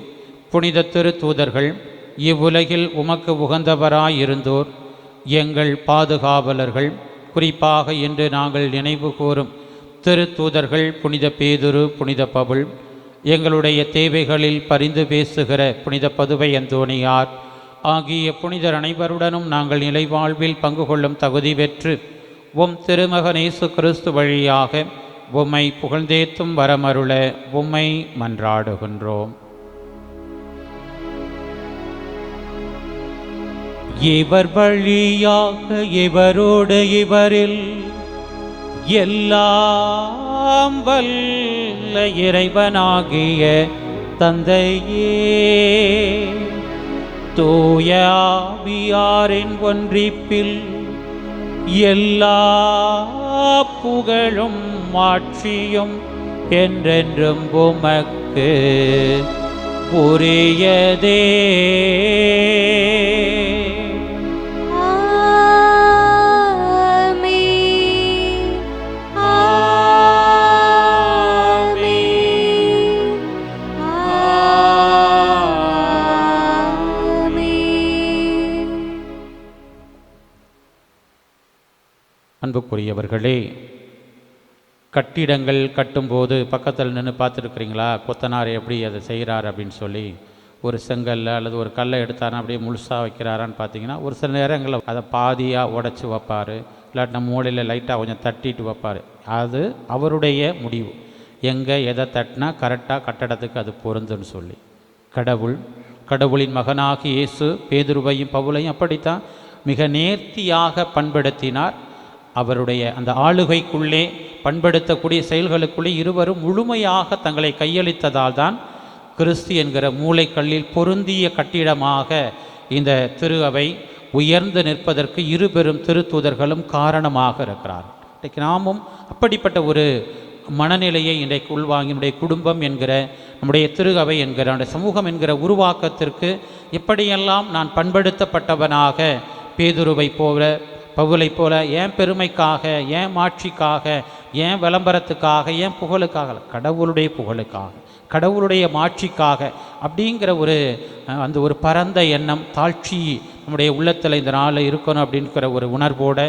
புனித திருத்தூதர்கள், இவ்வுலகில் உமக்கு உகந்தவராயிருந்தோர், எங்கள் பாதுகாவலர்கள், குறிப்பாக இன்று நாங்கள் நினைவு கூறும் திருத்தூதர்கள் புனித பேதுரு, புனித பவுல், எங்களுடைய தேவைகளில் பரிந்து பேசுகிற புனித பதுவை அந்தோணியார் ஆகிய புனிதர் அனைவருடனும் நாங்கள் நிலைவாழ்வில் பங்கு கொள்ளும் தகுதி பெற்று உம் திருமகன் இயேசு கிறிஸ்து வழியாக உம்மை புகழ்ந்தேத்தும் வரமருள உம்மை மன்றாடுகின்றோம். இவர் வழியாக இவரோடு இவரில் எல்லாம் வல்ல இறைவனாகிய தந்தையே, தூய ஆவியாரின் ஒன்றிப்பில் எல்லா புகழும் மாட்சியும் என்றென்றும் உமக்கு உரியதே. அன்புக்குரியவர்களே, கட்டிடங்கள் கட்டும்போது பக்கத்தில் நின்று பார்த்துருக்குறீங்களா? கொத்தனார் எப்படி அதை செய்கிறார் அப்படின்னு சொல்லி ஒரு செங்கல்ல அல்லது ஒரு கல்லை எடுத்தாரா அப்படியே முழுசாக வைக்கிறாரான்னு பார்த்தீங்கன்னா, ஒரு சில நேரங்களில் அதை பாதியாக உடச்சி வைப்பார், இல்லாட்டினா மூலையில் லைட்டாக கொஞ்சம் தட்டிட்டு வைப்பார். அது அவருடைய முடிவு, எங்கே எதை தட்டினா கரெக்டாக கட்டடத்துக்கு அது பொருந்துன்னு சொல்லி. கடவுளின் மகனாகி இயேசு பேதுருவையும் பவுலையும் அப்படித்தான் மிக நேர்த்தியாக பண்படுத்தினார். அவருடைய அந்த ஆளுகைக்குள்ளே பண்படுத்தக்கூடிய செயல்களுக்குள்ளே இருவரும் முழுமையாக தங்களை கையளித்ததால் தான் கிறிஸ்து என்கிற மூளைக்கல்லில் பொருந்திய கட்டிடமாக இந்த திரு அவை உயர்ந்து நிற்பதற்கு இருபெரும் திருத்தூதர்களும் காரணமாக இருக்கிறார். இன்றைக்கு நாமும் அப்படிப்பட்ட ஒரு மனநிலையை இன்றைக்கு உள்வாங்கி நம்முடைய குடும்பம் என்கிற, நம்முடைய திரு அவை என்கிற, நம்முடைய சமூகம் என்கிற உருவாக்கத்திற்கு எப்படியெல்லாம் நான் பண்படுத்தப்பட்டவனாக பேதுருவை போல பவுலை போல ஏன் பெருமைக்காக, ஏன் மாட்சிக்காக, ஏன் விளம்பரத்துக்காக, ஏன் புகழுக்காக, கடவுளுடைய புகழுக்காக, கடவுளுடைய மாட்சிக்காக அப்படிங்கிற அந்த ஒரு பரந்த எண்ணம், தாழ்ச்சி நம்முடைய உள்ளத்தில் இந்த நாளில் இருக்கணும் அப்படிங்கிற ஒரு உணர்வோடு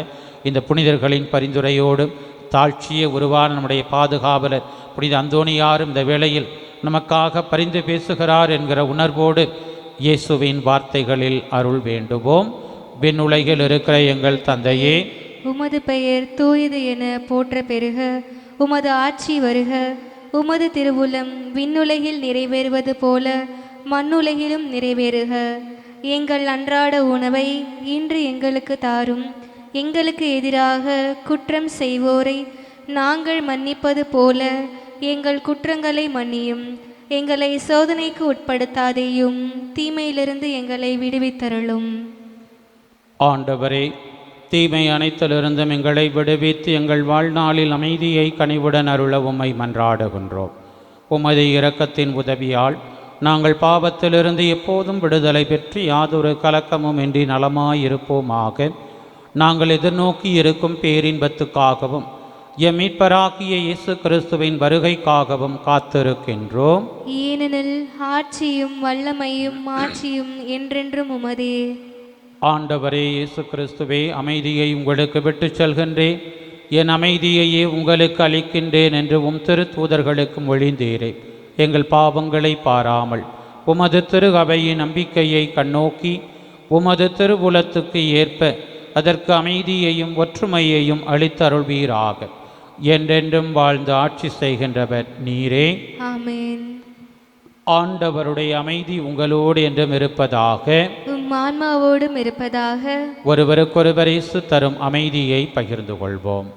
இந்த புனிதர்களின் பரிந்துரையோடு தாழ்ச்சியை உருவான நம்முடைய பாதுகாவலர் புனித அந்தோணியாரும் இந்த வேளையில் நமக்காக பரிந்து பேசுகிறார் என்கிற உணர்வோடு இயேசுவின் வார்த்தைகளில் அருள் வேண்டுவோம். விண்ணுலகில் இருக்கிற எங்கள் தந்தையே, உமது பெயர் தூயது என போற்ற பெறுக. உமது ஆட்சி வருக. உமது திருவுளம் விண்ணுலகில் நிறைவேறுவது போல மண்ணுலகிலும் நிறைவேறுக. எங்கள் அன்றாட உணவை இன்று எங்களுக்கு தாரும். எங்களுக்கு எதிராக குற்றம் செய்வோரை நாங்கள் மன்னிப்பது போல எங்கள் குற்றங்களை மன்னியும். எங்களை சோதனைக்கு உட்படுத்தாதேயும், தீமையிலிருந்து எங்களை விடுவித்தருளும். ஆண்டவரே, தீமை அனைத்திலிருந்தும் எங்களை விடுவித்து எங்கள் வாழ்நாளில் அமைதியை கனிவுடன் அருள உம்மை மன்றாடுகின்றோம். உமது இரக்கத்தின் உதவியால் நாங்கள் பாவத்திலிருந்து எப்போதும் விடுதலை பெற்று யாதொரு கலக்கமும் இன்றி நலமாயிருப்போமாக. நாங்கள் எதிர்நோக்கி இருக்கும் பேரின்பத்துக்காகவும் எம் மீட்பராகிய இயேசு கிறிஸ்துவின் வருகைக்காகவும் காத்திருக்கின்றோம். ஏனெனில் ஆட்சியும் வல்லமையும் மாட்சியும் என்றென்றும் உமதே. ஆண்டவரே இயேசு கிறிஸ்துவே, அமைதியை உங்களுக்கு விட்டுச் செல்கின்றேன், என் அமைதியையே உங்களுக்கு அளிக்கின்றேன் என்று உம் திருத்தூதர்களுக்கு மொழிந்தீரே. எங்கள் பாவங்களை பாராமல் உமது திரு அவையின் நம்பிக்கையை கண்ணோக்கி உமது திருவுலத்துக்கு ஏற்ப அதற்கு அமைதியையும் ஒற்றுமையையும் அளித்தருள்வீராக. என்றென்றும் வாழ்ந்து ஆட்சி செய்கின்றவர் நீரே. ஆமென். ஆண்டவருடைய அமைதி உங்களோடு என்றும் இருப்பதாக, உம் ஆன்மாவோடும் இருப்பதாக. ஒருவருக்கொருவர் இயேசு தரும் அமைதியை பகிர்ந்து கொள்வோம்.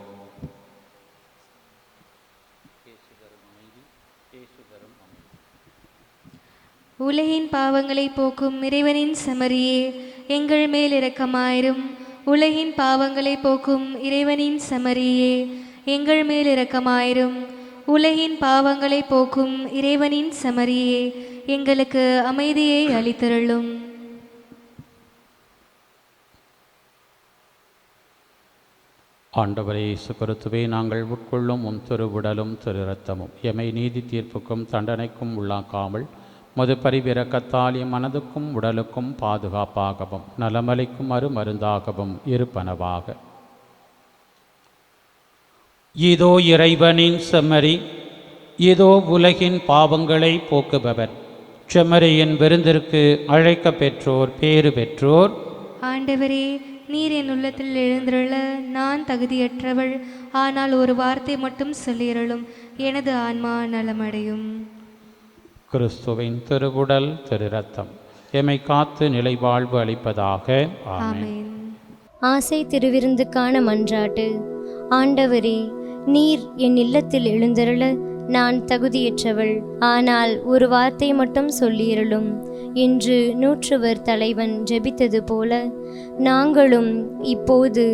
உலகின் பாவங்களை போக்கும் இறைவனின் செமரியே, எங்கள் மேல் இரக்கமாயிரும். உலகின் பாவங்களை போக்கும் இறைவனின் செம்மறியே, எங்கள் மேல் இரக்கமாயிரும். உலகின் பாவங்களை போக்கும் இறைவனின் செம்மறியே, எங்களுக்கு அமைதியை அளித்தருளும். ஆண்டவரே இயேசு கிறிஸ்துவே, நாங்கள் உட்கொள்ளும் திருவுடலும் திரு இரத்தமும் எமை நீதி தீர்ப்புக்கும் தண்டனைக்கும் உள்ளாக்காமல் மது பரிவிரக்கத்தால் எம் மனதுக்கும் உடலுக்கும் பாதுகாப்பாகவும் நலமளிக்கும் மருந்தாகவும் இருப்பனவாக. இதோ இறைவனின் செம்மறி, இதோ உலகின் பாவங்களை போக்குபவர். செம்மறியின் விருந்திற்கு அழைக்க பெற்றோர் பேறு பெற்றோர். ஆண்டவரே, நீர் என் உள்ளத்தில் எழுந்துள்ள நான் தகுதியற்றவள். ஆனால் ஒரு வார்த்தை மட்டும் சொல்லியருளும், எனது ஆன்மா நலமடையும். கிறிஸ்துவின் திருவுடல் திரு இரத்தம் எமை காத்து நிலைவாழ்வு அளிப்பதாக. ஆமென். ஆசை திருவிருந்துக்கான மன்றாட்டு. ஆண்டவரே, நீர் என் இல்லத்தில் எழுந்தருள நான் தகுதியற்றவள். ஆனால் ஒரு வார்த்தை மட்டும் சொல்லியருளும் என்று நூற்றுவர் தலைவன் ஜெபித்தது போல நாங்களும் இப்போது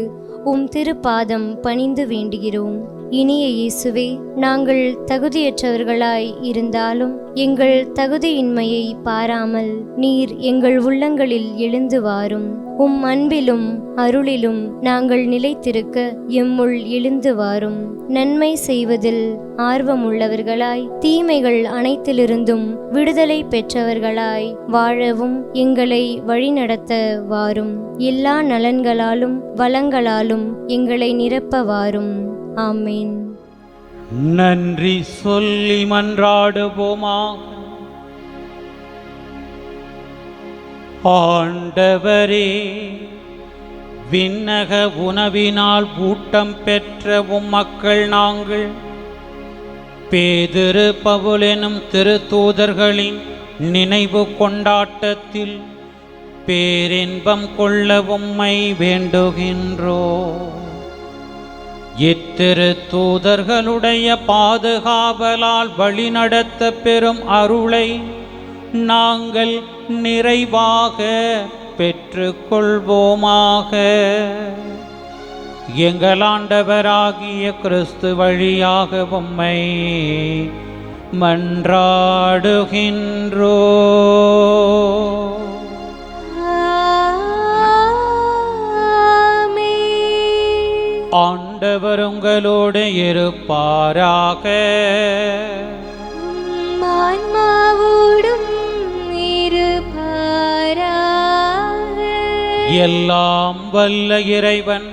உம் திருப்பாதம் பணிந்து வேண்டுகிறோம். இனிய இயேசுவே, நாங்கள் தகுதியற்றவர்களாய் இருந்தாலும் எங்கள் தகுதியின்மையை பாராமல் நீர் எங்கள் உள்ளங்களில் எழுந்து வாரும். உம் அன்பிலும் அருளிலும் நாங்கள் நிலைத்திருக்க எம்முள் எழுந்து வாரும். நன்மை செய்வதில் ஆர்வமுள்ளவர்களாய் தீமைகள் அனைத்திலிருந்தும் விடுதலை பெற்றவர்களாய் வாழவும் எங்களை வழிநடத்த வாரும். எல்லா நலன்களாலும் வளங்களாலும் எங்களை நிரப்ப வாரும். ஆமென். நன்றி சொல்லி மன்றாடுவோமா. ஆண்டவரே, விண்ணக உணவினால் ஊட்டம் பெற்ற உம் மக்கள் நாங்கள் பேதுரு பவுல் எனும் திருத்தூதர்களின் நினைவு கொண்டாட்டத்தில் பேரின்பம் கொள்ள உம்மை வேண்டுகின்றோம். இத்திரு தூதர்களுடைய பாதுகாவலால் வழிநடத்த பெறும் அருளை நாங்கள் நிறைவாக பெற்றுக்கொள்வோமாக. எங்கள் ஆண்டவராகிய கிறிஸ்து வழியாக உம்மை மன்றாடுகின்றோ. ஆண்டவர் உங்களோடு இருப்பாராக. ஆன்மாவோடும் இருப்பாராக. எல்லாம் வல்ல இறைவன்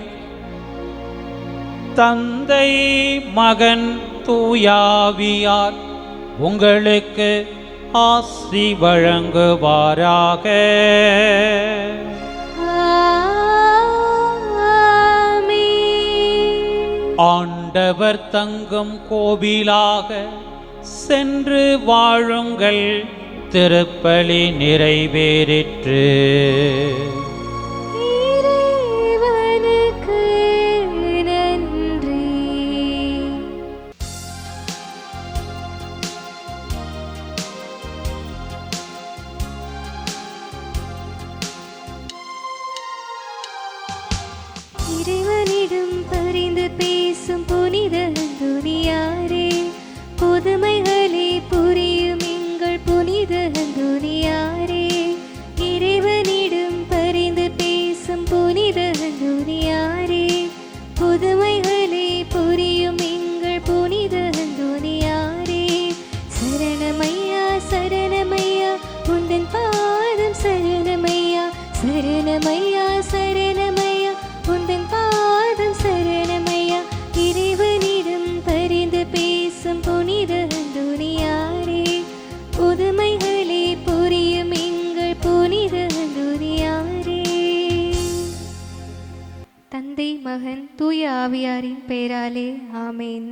தந்தை மகன் தூயாவியார் உங்களுக்கு ஆசி வழங்குவாராக. ஆண்டவர் தங்கும் கோவிலாக சென்று வாழுங்கள். திருப்பலி நிறைவேறிற்று. இறைவனுக்கு நன்றி. இறைவனிடம் பரிந்து பேசும் புனித அந்தோனியாரே, புதுமைகளை புரியும் எங்கள் புனித அந்தோனியாரே. இறைவனிடம் பரிந்து பேசும் புனித அந்தோனியாரே, புதுமைகளை புரியும் எங்கள் புனித அந்தோனியாரே. சரணமையா சரணமையா உந்தன் பாதம் சரணமையா. சரணமையா சரணமையா உந்தன் பாதம் சரணமையா. இறைவனிடம் பரிந்து பேசும் புனித அந்தோனியாரே, புதுமைகளை புரியும் எங்கள் புனித அந்தோனியாரே. தந்தை மகன் தூய ஆவியாரின் பெயராலே ஆமென்.